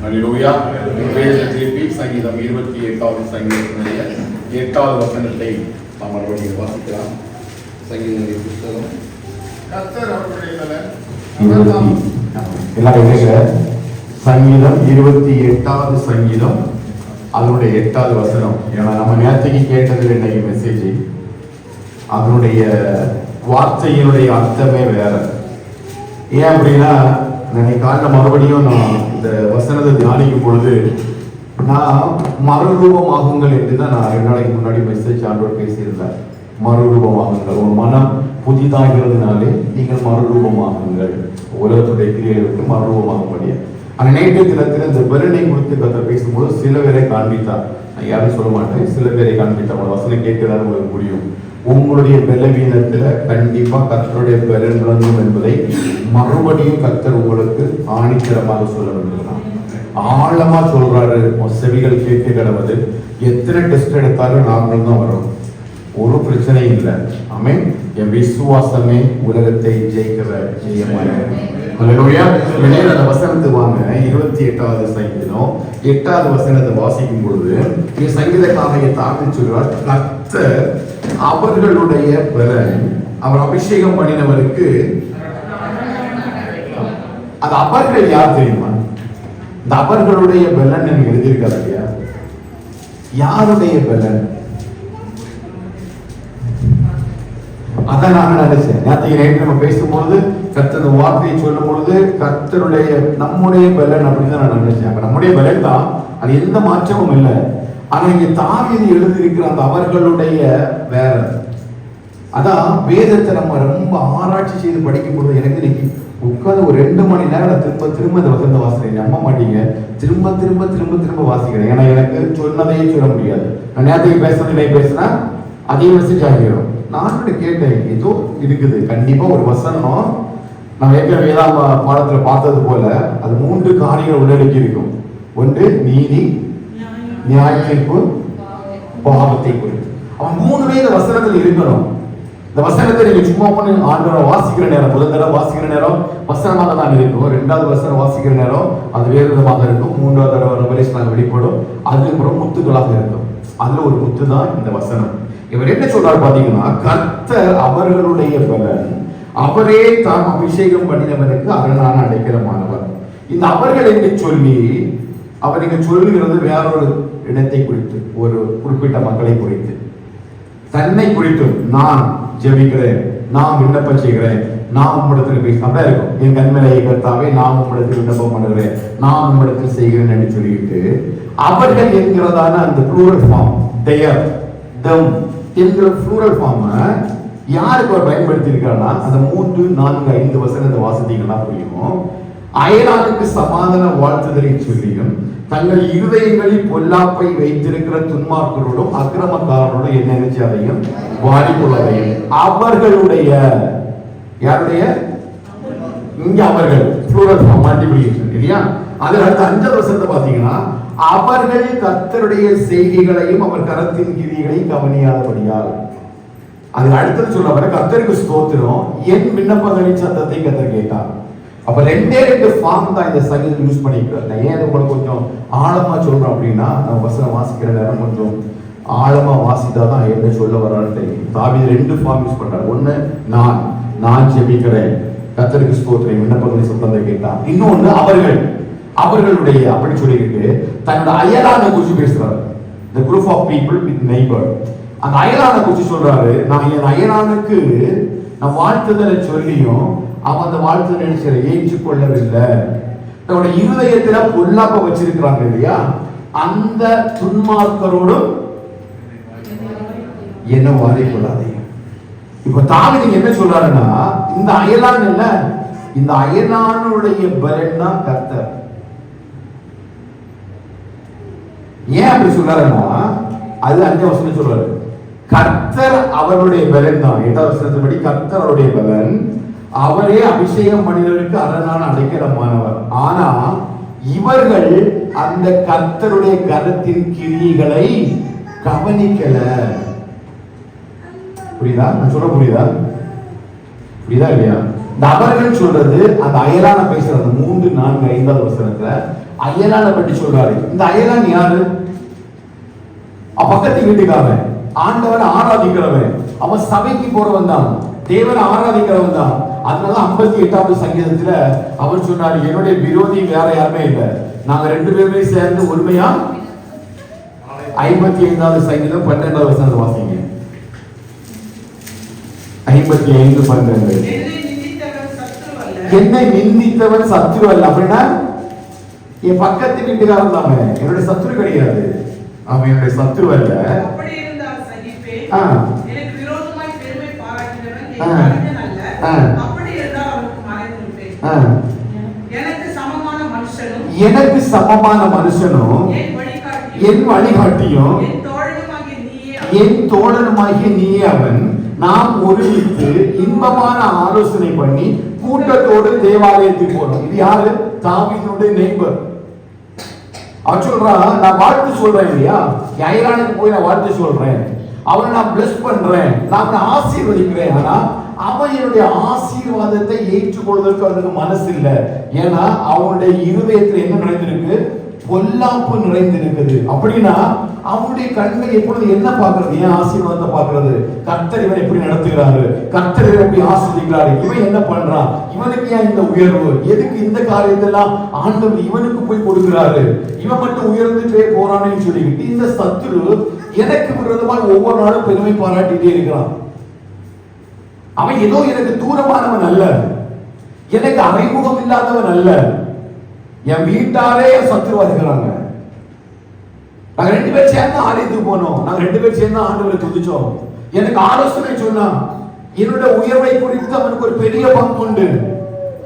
அல்லேலூயா. திருப்பி சங்கீதம் 28வது சங்கீதத்தினுடைய 8வது வசனத்தை நாம் மறுபடியும் வாசிக்கலாம். சங்கீதனுடைய புத்தகம் கர்த்தர் அவருடைய சங்கீதம் 28வது சங்கீதம் அதனுடைய 8வது வசனம். ஏன்னா நம்ம நேரத்துக்கு கேட்டது இன்னைக்கு மெசேஜ், அதனுடைய வார்த்தையினுடைய அர்த்தமே வேற. ஏன் அப்படின்னா, இன்னைக்கு காலையில் மறுபடியும் நான் இந்த வசனத்தை தியானிக்கும் பொழுது நான் மறுரூபமாகுங்கள் என்று தான் நான் 2 நாளைக்கு முன்னாடி மெசேஜ் ஆண்டோர் பேசியிருந்தேன். மறுரூபமாகுங்கள், ஒரு மனம் புதிதாகிறதுனாலே நீங்கள் மறுரூபமாகுங்கள், உலகத்துடைய கிரியைகளுக்கு மறுரூபமாகும்படியா. ஆனால் நேற்று தினத்தில் இந்த பலனை குறித்து கற்று பேசும்போது சில பேரை காண்பித்தார். நான் யாரும் சொல்ல மாட்டேன், சில பேரை காண்பித்தார். உங்களோட வசனம் கேட்கதான் உங்களுக்கு முடியும். உங்களுடைய பலவீனத்துல கண்டிப்பா கர்த்தருடைய பலன் விளங்கும் என்பதை மறுபடியும் கர்த்தர் உங்களுக்கு ஆணித்தரமாக சொல்ல வேண்டியதான். ஆழமா சொல்றாரு, செவிகள் கேட்க கிடவது. எத்தனை டெஸ்ட் எடுத்தாலும் நாங்கள் தான் வரும், ஒரு பிரச்சனை இல்லை. ஆமென். என் விசுவாசமே உலகத்தை ஜெயிக்கிற ஜெயமாய். அந்த வசனத்தை வாங்க. 28வது சங்கீதம் 8வது வசனத்தை வாசிக்கும் பொழுது சங்கீதக்காரனை தாக்கி சொல்றார், கர்த்தர் அவர்களுடைய பலன், அவர் அபிஷேகம் பண்ணினவருக்கு. அது அவர்கள் யார் தெரியுமா? இந்த அவர்களுடைய பலன் எனக்கு எழுதியிருக்காரு இல்லையா? யாருடைய பலன்? அதான் நான் நினைச்சேன். நேற்று நம்ம பேசும்போது கர்த்தர் வார்த்தையை சொல்லும் பொழுது கர்த்தருடைய நம்முடைய பலன் அப்படின்னு தான் நான் நினைச்சேன். நம்முடைய பலன் தான், அது எந்த மாற்றமும் இல்லை. ஆனா இங்க தாவீது எழுதியிருக்கிற அந்த அவர்களுடைய வேற. அதான் வேதத்தை நம்ம ரொம்ப ஆராய்ச்சி செய்து படிக்கும் பொழுது எனக்கு இன்னைக்கு உட்காந்து ஒரு 2 மணி நேரம் திரும்ப திரும்ப இந்த வசந்த வாசிக்கிறேன். நம்ப மாட்டீங்க, திரும்ப திரும்ப திரும்ப திரும்ப வாசிக்கிறேன். ஏன்னா எனக்கு சொன்னதையே சொல்ல முடியாது. நான் நேரத்துக்கு பேசுறதை பேசினா அதே மெசேஜ் ஆகிடும். நான் கேட்டேன், ஏதோ இருக்குது கண்டிப்பா ஒரு வசனம். நம்ம ஏற்கனவே வேதாந்த பாடத்துல பார்த்தது போல அது 3 காரியங்கள் உள்ளடக்கி இருக்கும். ஒன்று நீதி, நியாயத்தீர்ப்பு, பாவத்தை குறித்து. அவன் 3 இந்த வசனத்தில் இருக்கணும். இந்த வசனத்தை நீங்க சும்மா பண்ணி ஆண்டவரை வாசிக்கிற நேரம், முதல் தடவை வாசிக்கிற நேரம் வசனமாக தான் இருக்கும். 2வது வசனம் வாசிக்கிற நேரம் அது வேறு விதமாக இருக்கும். 3வது தடவை ரெவலேஷன் வெளிப்படும். அதுக்கப்புறம் முத்துக்களாக இருக்கும். அதுல ஒரு முத்து தான் இந்த வசனம். இவர் என்ன சொல்றாரு பாத்தீங்கன்னா, கர்த்தர் அவர்களுடைய பலன், அவரே தாம் அபிஷேகம் பண்ணினவனுக்கு அரணான அடைக்கலமானவர். இந்த அவர்கள் என்று சொல்லி அவர் இங்க சொல்லுகிறது வேறொரு இடத்தை குறித்து, ஒரு குறிப்பிட்ட மக்களை குறித்து, தன்னை குறித்து. நான் ஜெபிக்கிறேன், நான் விண்ணப்பம் செய்கிறேன், நான் உம்மிடத்தில் பேசினா இருக்கும். என் கண்மலையை கர்த்தாவே நான் உம்மிடத்தில் விண்ணப்பம் பண்ணுகிறேன், நான் உம்மிடத்தில் செய்கிறேன் என்று சொல்லிட்டு அவர்கள் என்கிறதான அந்த ப்ளூரல் ஃபார்ம், தேர், தம் என்கிற ப்ளூரல் ஃபார்ம் யாருக்கு அவர் பயன்படுத்தி இருக்காருன்னா, அந்த 3, 4, 5 வசனத்தை வாசித்தீங்கன்னா புரியும். அயலானுக்கு சமாதான வாழ்த்துதலை சொல்லியும் தங்கள் இருதயங்களில் பொல்லாப்பை வைத்திருக்கிற துன்மார்க்கரோடும் அக்கிரமக்காரரோடும் என்ன நினைச்சாதையும் வாடிக்கொள்ளதையும் அவர்களுடைய, யாருடைய? இங்க அவர்கள் ப்ளூரல் ஃபார்ம், மல்டிப்ளிகேஷன் இல்லையா? அதுல அடுத்த 5வது வசனத்தை பாத்தீங்கன்னா, அவர்கள் கர்த்தருடைய செய்கைகளையும் அவர் கரத்தின் கிரியைகளையும் கவனியாதபடியால். அது அடுத்தது சொல்ல கர்த்தருக்கு ஸ்தோத்திரம், என் விண்ணப்பங்களின் சத்தத்தை கர்த்தர் கேட்டார். அப்ப 2 ஃபார்ம் தான் இந்த சங்கீதம் யூஸ் பண்ணிக்கிறார். நான் ஏன் உங்களுக்கு கொஞ்சம் ஆழமா சொல்றேன் அப்படின்னா, நம்ம வசனம் வாசிக்கிற நேரம் கொஞ்சம் ஆழமா வாசித்தாதான் என்ன சொல்ல வர்றான்னு தெரியும். தாவீது 2 ஃபார்ம் யூஸ் பண்றாரு. ஒண்ணு நான் ஜெபிக்கிறேன், கர்த்தருக்கு ஸ்தோத்திரம், விண்ணப்பங்களின் சத்தத்தை கேட்டார். இன்னொன்னு அவர்களுடைய அப்படி சொல்லிக்கிட்டு தன்னோட அயலான குறிச்சு பேசுறாரு. the group of people with neighbor. அந்த அயலான குறிச்சு சொல்றாரு, நான் என் அயலானுக்கு நான் வாழ்த்துதலை சொல்லியும் அவன் அந்த வாழ்த்து நினைச்ச ஏற்றுக்கொள்ளவில்லை. தன்னோட இருதயத்துல பொல்லாப்ப வச்சிருக்கிறாங்க இல்லையா, அந்த துன்மார்க்கரோடும் என்ன வாதிக்கொள்ளாதீங்க. இப்ப தாவீது என்ன சொல்றாருன்னா, இந்த அயலான் இல்ல, இந்த அயலானுடைய பலன் தான் கர்த்தர். ஏன் அப்படி சொல்றாருன்னா, அது 5வது வசனம் சொல்றாரு, கர்த்தர் அவருடைய பலன் தான். 8வது வசனத்தின்படி கர்த்தர் அவருடைய பலன், அவரே அபிஷேகம் பண்ணினவருக்கு அரணான அடைக்கலமானவர். ஆனா இவர்கள் அந்த கர்த்தருடைய கரத்தின் கிரியைகளை கவனிக்கல. புரியுதா? நான் சொல்ல புரியுதா இல்லையா? அவர்கள் சொல்றது அந்த அயலான பேசுறது 3, 4, 5வது வசனத்துல அயலான பற்றி சொல்றாரு. இந்த அயலான் யாரு? பக்கத்து வீட்டுக்காரன், ஆண்டவரை ஆராதிக்கிறவன், அவன் சபைக்கு போறவன் தான், தேவனை ஆராதிக்கிறவன் தான். அதனால 58வது சங்கீதத்துல அவர் சொன்னார், என்னுடைய விரோதி வேற யாருமே இல்லை, நாங்க 2 பேருமே சேர்ந்து உண்மையா. 55வது சங்கீதம் 12வது வசனம் வாசிங்க. 55:12. என்னை நிந்தித்தவன் சத்ரு அல்ல. அப்படின்னா என் பக்கத்து வீட்டுக்காரன் தான், என்னுடைய சத்ரு கிடையாது, அவன் என்னுடைய சத்ரு அல்ல. எனக்கு சமமான மனுஷனும் என் வழிகாட்டியும் என் தோழனுமாகிய நீயே அவன். நாம் ஒருமித்து இன்பமான ஆலோசனை பண்ணி கூட்டத்தோடு தேவாலயத்துக்கு போனோம். இது யாரு? தாவீதுடைய நெய்பர். அவன் சொல்றான், நான் வாழ்த்து சொல்றேன் இல்லையா, அயலானுக்கு போய் நான் வாழ்த்து சொல்றேன், அவனை நான் பிளஸ் பண்றேன், நான் அவனை ஆசீர்வதிக்கிறேன். ஆனா அவன் என்னுடைய ஆசீர்வாதத்தை ஏற்றுக்கொள்வதற்கு அவனுக்கு மனசு இல்லை. ஏன்னா அவனுடைய இருதயத்தில் என்ன நிறைந்திருக்கு? பொல்லாப்பு நிறைந்திருக்குது. அப்படின்னா அவனுடைய கண்கள் எப்பொழுது என்ன பார்க்கிறது? ஏன் ஆசீர்வாதத்தை பார்க்கிறது? கர்த்தர் இவன் எப்படி நடத்துகிறாரு, கர்த்தர் இவன் எப்படி ஆசீர்வதிக்கிறாரு, இவன் என்ன பண்றான், இவனுக்கு ஏன் இந்த உயர்வு, எதுக்கு இந்த காரியத்தெல்லாம் ஆண்டவர் இவனுக்கு போய் கொடுக்கிறாரு, இவன் மட்டும் உயர்ந்துட்டே போறான்னு சொல்லிக்கிட்டு இந்த சத்துரு எனக்கு விரோதமாக ஒவ்வொரு நாளும் பெருமை பாராட்டிட்டே இருக்கிறான். அவன் ஏதோ எனக்கு தூரமானவன் அல்ல, எனக்கு அறிமுகம் இல்லாதவன் அல்ல, என் வீட்டாரே சத்துருவா இருக்கிறாங்க. நாங்க 2 பேர் சேர்ந்து ஆலயத்துக்கு போனோம், நாங்க 2 பேர் சேர்ந்து ஆண்டவரை துதிச்சோம், எனக்கு ஆலோசனை சொன்னான், என்னுடைய உயர்வை குறித்து அவனுக்கு ஒரு பெரிய பங்கு உண்டு,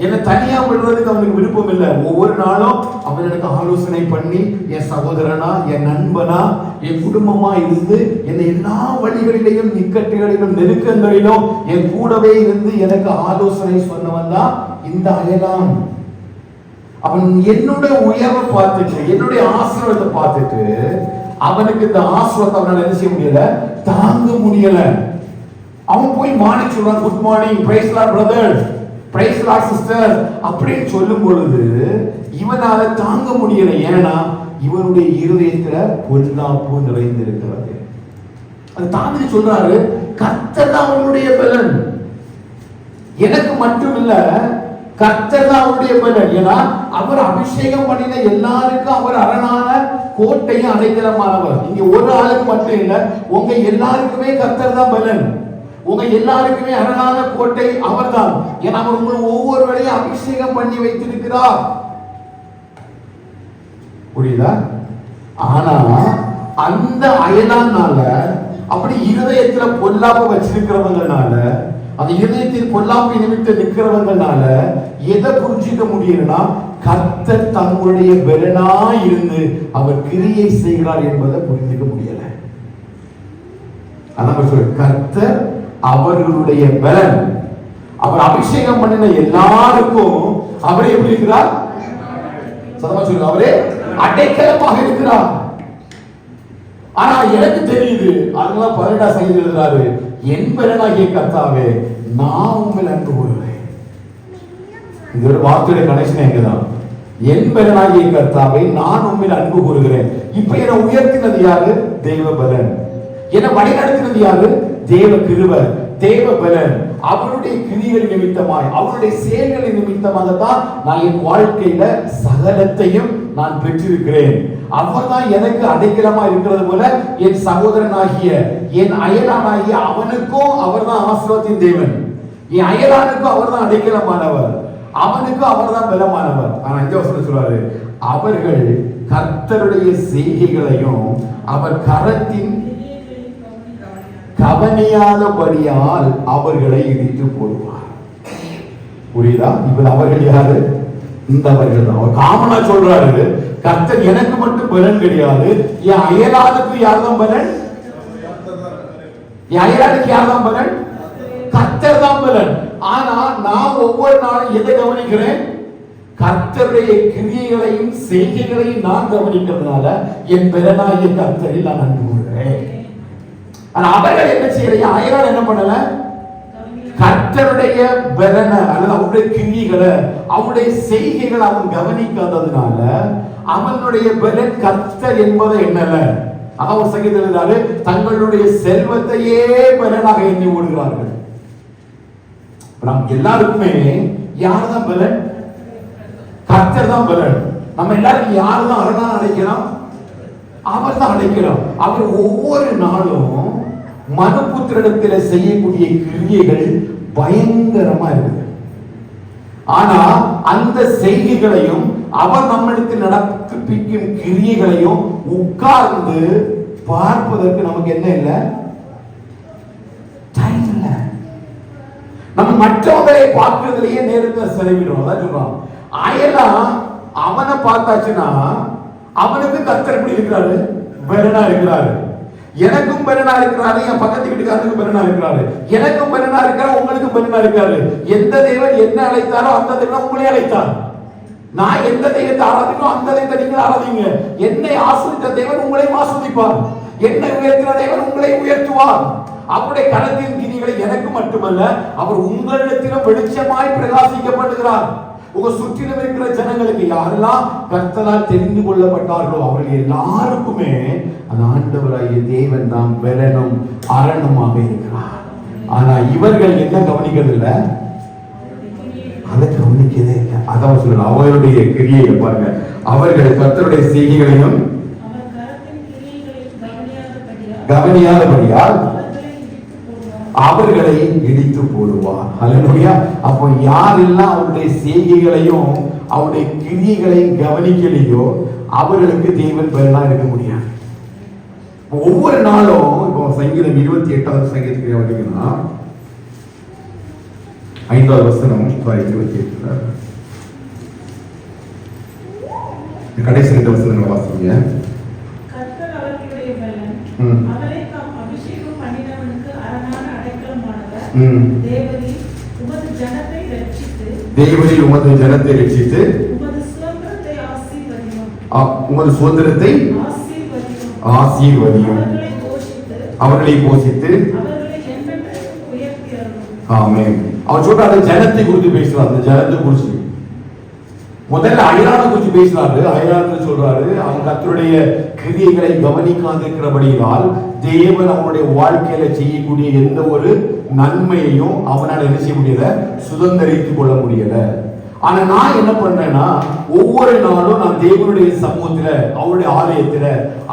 என்னை தனியா விடுறதுக்கு அவனுக்கு விருப்பம் இல்லை. ஒவ்வொரு நாளும் அவன் எனக்கு ஆலோசனை பண்ணி என் சகோதரனா, என் நண்பனா, என் குடும்பமா இருந்து என்னை எல்லா வழிகளிலையும், நிக்கட்டுகளிலும், நெருக்கங்களிலும் என் கூடவே இருந்து எனக்கு ஆலோசனை சொன்னவன் தான் இந்த அயலான். அவன் என்னுடைய உயர்வை பார்த்துட்டு, என்னுடைய ஆசீர்வாதத்தை பார்த்துட்டு அவனுக்கு இந்த ஆசீர்வாதத்தை அவனால என்ன செய்ய முடியல, தாங்க முடியல. அவன் போய் மார்னிங் சொல்றான், good morning, praise lord brother, praise lord sister அப்படின்னு சொல்லும் பொழுது இவனால தாங்க முடியல. ஏன்னா இவனுடைய இருதயத்துல பொல்லாப்பு நிறைந்திருக்கிறது. அது தாண்டி சொல்றாரு, கர்த்தர் தான் அவனுடைய பலன், எனக்கு மட்டும் இல்ல, கர்த்தர் தான் அவருடைய பலன். ஏன்னா அவர் அபிஷேகம் பண்ணின எல்லாருக்கும் அவர் அரணான கோட்டையும் அடைக்கலமானவர். இங்க ஒரு ஆளுக்கு மட்டும் இல்ல, உங்க எல்லாருக்குமே கர்த்தர் தான் பலன், உங்க எல்லாருக்குமே அரணான கோட்டை அவர் தான். ஏன்னா அவர் உங்களை ஒவ்வொரு வேளையும் அபிஷேகம் பண்ணி வைத்திருக்கிறார். புரியுதா? ஆனா அந்த அயலானால, அப்படி இருதயத்துல பொல்லாப்ப வச்சிருக்கிறவங்கனால, அந்த இருதயத்தில் பொல்லாப்பை நிமித்த நிற்கிறவங்கனால எதை புரிஞ்சிக்க முடியும்னா, கர்த்தர் தங்களுடைய பலனா இருந்து அவர் கிரியை செய்கிறார் என்பதை புரிஞ்சிக்க முடியல. அதான் சொல்ற, கர்த்தர் அவர்களுடைய பலன், அவர் அபிஷேகம் பண்ணின எல்லாருக்கும் அவரே எப்படி இருக்கிறார்? சதமா சொல்லுங்க, அவரே அடைக்கலமாக இருக்கிறார். ஆனா எனக்கு தெரியுது, அதனால 12ஆம் சங்கீதம் எழுதுறாரு, என் பலனாகிய கர்த்தாவே நான் உங்கள் அன்பு கூறுகிறேன். இந்த ஒரு வார்த்தையுடைய கனெக்ஷன் எங்கதான்? என் பலனாகிய கர்த்தாவே நான் உங்கள் அன்பு கூறுகிறேன். இப்ப என்னை உயர்த்தினது யாரு? தெய்வ பலன். என்னை வழிநடத்தினது யாரு? தேவ கிருபை, தேவ பலன். அவருடைய கிரிகள் நிமித்தமாய், அவருடைய செயல்களின் நிமித்தமாக தான் நான் என் வாழ்க்கையில சகலத்தையும் நான் பெற்றிருக்கிறேன். அவர் தான் எனக்கு அடைக்கலமா இருக்கிறது போல என் சகோதரனாகிய, என் அயலானாகிய அவனுக்கும் அவர் தான் ஆசீர்வாதத்தின் தேவன், என் அயலானுக்கும் அவர் தான் அடைக்கலமானவர், அவனுக்கும் அவர் தான் பலமானவர். ஆனா இந்த வசனம் சொல்றாரு, அவர்கள் கர்த்தருடைய செய்கைகளையும் அவர் கரத்தின் கவனியாதபடியால் அவர்களை இடித்து போடுவார். புரியுதா? இப்ப அவர்கள் யாரு? இந்த அவர்கள் தான். அவர் காமனா சொல்றாரு, கர்த்தர் எனக்கு மட்டும் பலன் கிடையாது, என் அயலானுக்கு யார்தான் பலன்? என் அயலானுக்கு யார்தான் பலன்? கர்த்தர் தான் பலன். ஆனா நான் ஒவ்வொரு நாளும் எதை கவனிக்கிறேன்? கர்த்தருடைய கிரியைகளையும் செய்கைகளையும் நான் கவனிக்கிறதுனால என் பலனாகிய கர்த்தரில் நான் அன்பு கூறுகிறேன். ஆனா அவர்கள் என்ன செய்யல? அயலான் என்ன பண்ணல? கர்த்தருடைய பலனை அல்லது அவருடைய கிரியைகளை அவருடைய செய்கைகளை அவன் கவனிக்காததுனால அவனுடைய பலன் கர்த்தர் என்பதை என்னல்ல. அவர் சங்கீதத்திலே தங்களுடைய செல்வத்தையே பலனாக எண்ணி ஓடுகிறார்கள். நம் எல்லாருக்குமே யார் தான் பலன்? கர்த்தர் தான் பலன். நம்ம எல்லாரும் யார் தான் அரணா அடைக்கிறோம்? அவர் தான் அடைக்கிறோம். அவர் ஒவ்வொரு நாளும் மனுபுத்திரிடத்தில் செய்யக்கூடிய கிரியைகள் பயங்கரமா இருக்குது. ஆனா அந்த செய்கைகளையும் அவர் நம்மிடத்தில் நடப்பிக்கும் கிரியைகளையும் உட்கார்ந்து பார்ப்பதற்கு நமக்கு என்ன இல்லை? டைம் இல்லை. நம்ம மற்றவங்களை பார்க்கிறதுலயே நேரத்தை செலவிடும். அதான் சொல்றோம். அயலா அவனை பார்த்தாச்சுன்னா அவனுக்கு கர்த்தர் எப்படி இருக்கிறாரு? பலனா இருக்கிறாரு. எனக்கும் பலனா இருக்கிறாரு, என் பக்கத்து வீட்டுக்காரனுக்கு பலனா இருக்கிறாரு, எனக்கும் பலனா இருக்கிறார், உங்களுக்கு பலனா இருக்காரு. எந்த தேவன் என்ன அழைத்தாரோ அந்த தேவன் உங்களே அழைத்தார். நான் எந்த தெய்வத்தை ஆராதிக்கணும் அந்த தெய்வத்தை நீங்கள் ஆராதிங்க. என்னை ஆசிரித்த தேவன் உங்களையும் ஆசிரிப்பார், என்னை உயர்த்தின தேவன் உங்களை உயர்த்துவார். அவருடைய கரத்தின் கிரிகளை எனக்கு மட்டுமல்ல அவர் உங்களிடத்திலும் வெளிச்சமாய் பிரகாசிக்கப்படுகிறார். உங்க சுற்றிலும் இருக்கிற ஜனங்களுக்கு யாரெல்லாம் கர்த்தரால் தெரிந்து கொள்ளப்பட்டார்களோ அவர்கள் எல்லாருக்குமே அந்த ஆண்டவராகிய தேவன் தான் பலனும் அரணுமாக இருக்கிறார். ஆனா இவர்கள் என்ன கவனிக்கிறது இல்லை? அதை கவனிக்கதே இல்லை. அதான் சொல்லுங்க, அவருடைய கிரியையை பாருங்க. அவர்கள் கர்த்தருடைய செய்கைகளையும் கவனியாதபடியால் அவர்களை இடித்து போடுவார். ஹல்லேலூயா. அப்போ யாரெல்லாம் அவருடைய செய்கைகளையும் அவருடைய கிரியைகளையும் கவனிக்கலையோ அவர்களுக்கு தேவன் பலனா இருக்க முடியாது. ஒவ்வொரு நாளும் இப்போ சங்கீதம் 28வது சங்கீதத்துக்கு வந்தீங்கன்னா 5வது வசனம் 28 கடைசி 2 வசனங்களை வாசிங்க. கர்த்தர் அவர்களுடைய பலன், அவரை தாம் அபிஷேகம் பண்ணினவனுக்கு அரணான அடைக்கலமானவர். தேவரீர் உமது ஜனத்தை ரட்சித்து உமது சுதந்திரத்தை ஆசீர்வதியும். அவர்களை போஷித்து ஆமென். அவர் சொல்ற அந்த ஜனத்தை குறித்து பேசுறாரு. அந்த ஜனத்தை குறித்து முதல்ல அயலானை குறித்து பேசுறாரு. அயலானத்தில் சொல்றாரு அவன் கர்த்தருடைய கிரியைகளை கவனிக்காதிருக்கிறபடியால் தேவன் அவனுடைய வாழ்க்கையில செய்யக்கூடிய எந்த ஒரு நன்மையையும் அவனால் என்ன செய்ய முடியல? சுதந்திரித்துக் கொள்ள முடியல. ஆனா நான் என்ன பண்றேன்னா ஒவ்வொரு நாளும் நான் தேவனுடைய சமூகத்துல, அவருடைய ஆலயத்துல,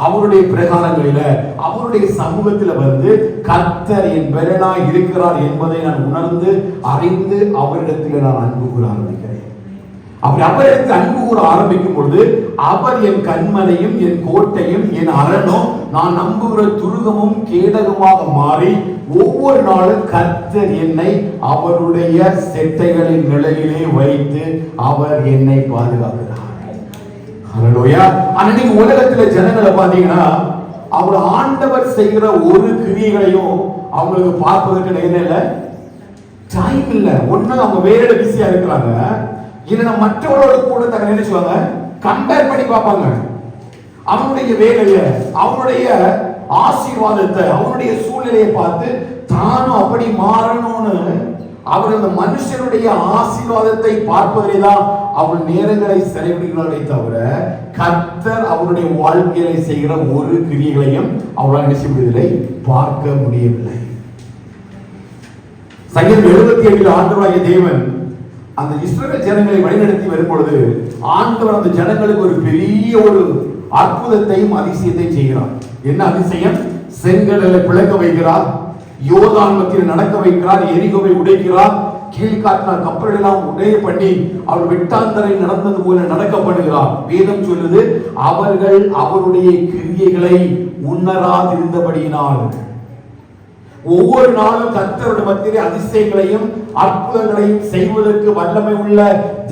அவருடைய பிரகாரங்களில, அவருடைய சமூகத்துல வந்து கர்த்தர் என் பலனாய் இருக்கிறார் என்பதை நான் உணர்ந்து அறிந்து அவரிடத்தில் நான் அன்பு கூற ஆரம்பிக்கிறேன். அப்படி அவரிடத்தில் அன்பு கூற ஆரம்பிக்கும் பொழுது அவர் என் கண்மலையும் என் கோட்டையும் என் அரணும் நான் நம்புகிற துருகமும் கேடகமாக மாறி ஒவ்வொரு நாளும் கர்த்தர் என்னை அவருடைய செட்டைகளின் நிழலிலே வைத்து அவர் என்னை பாதுகாக்கிறார். ஹல்லேலூயா. ஆனா நீங்க உலகத்துல ஜனங்களை பாத்தீங்கன்னா அவர் ஆண்டவர் செய்கிற ஒரு கிரியைகளையும் அவங்களுக்கு பார்ப்பதற்கு நேரம் இல்லை, டைம் இல்லை. ஒண்ணு அவங்க வேற பிஸியா இருக்கிறாங்க, இல்லைன்னா மற்றவரோட கூட தங்க நினைச்சுவாங்க, கம்பேர் பண்ணி பார்ப்பாங்க. அவனுடைய வேலையை, அவனுடைய ஆசீர்வாதத்தை, அவனுடைய சூழ்நிலையை பார்த்து தானும் அப்படி மாறணும்னு அவர் அந்த மனுஷனுடைய ஆசீர்வாதத்தை பார்ப்பதிலே தான் அவள் நேரங்களை செலவிடுகிறார்களே தவிர கர்த்தர் அவருடைய வாழ்க்கையில செய்கிற ஒரு கிரியைகளையும் அவளால் நினைச்சவில்லை, பார்க்க முடியவில்லை. சங்கீதம் 77 ஆண்டவராகிய தேவன் அந்த இஸ்ரவேல் ஜனங்களை வழிநடத்தி வரும் பொழுது ஆண்டவர் அந்த ஜனங்களுக்கு ஒரு பெரிய ஒரு அற்புதத்தையும் அதிசயத்தையும் செய்கிறார். என்ன அதிசயம்? செங்கடலை பிளக்க வைக்கிறார், யோர்தான் மத்தியில் நடக்க வைக்கிறார், எரிகோவை உடைக்கிறார், கீழ்காட்டின கப்பல் எல்லாம் உடைய பண்ணி அவர் வெட்டாந்தரை நடந்தது போல நடக்கப்படுகிறார். வேதம் சொல்லுது அவர்கள் அவருடைய கிரியைகளை உணராதிருந்தபடியினால் ஒவ்வொரு நாளும் கர்த்தருடைய மத்தியிலே அதிசயங்களையும் அற்புதங்களையும் செய்வதற்கு வல்லமை உள்ள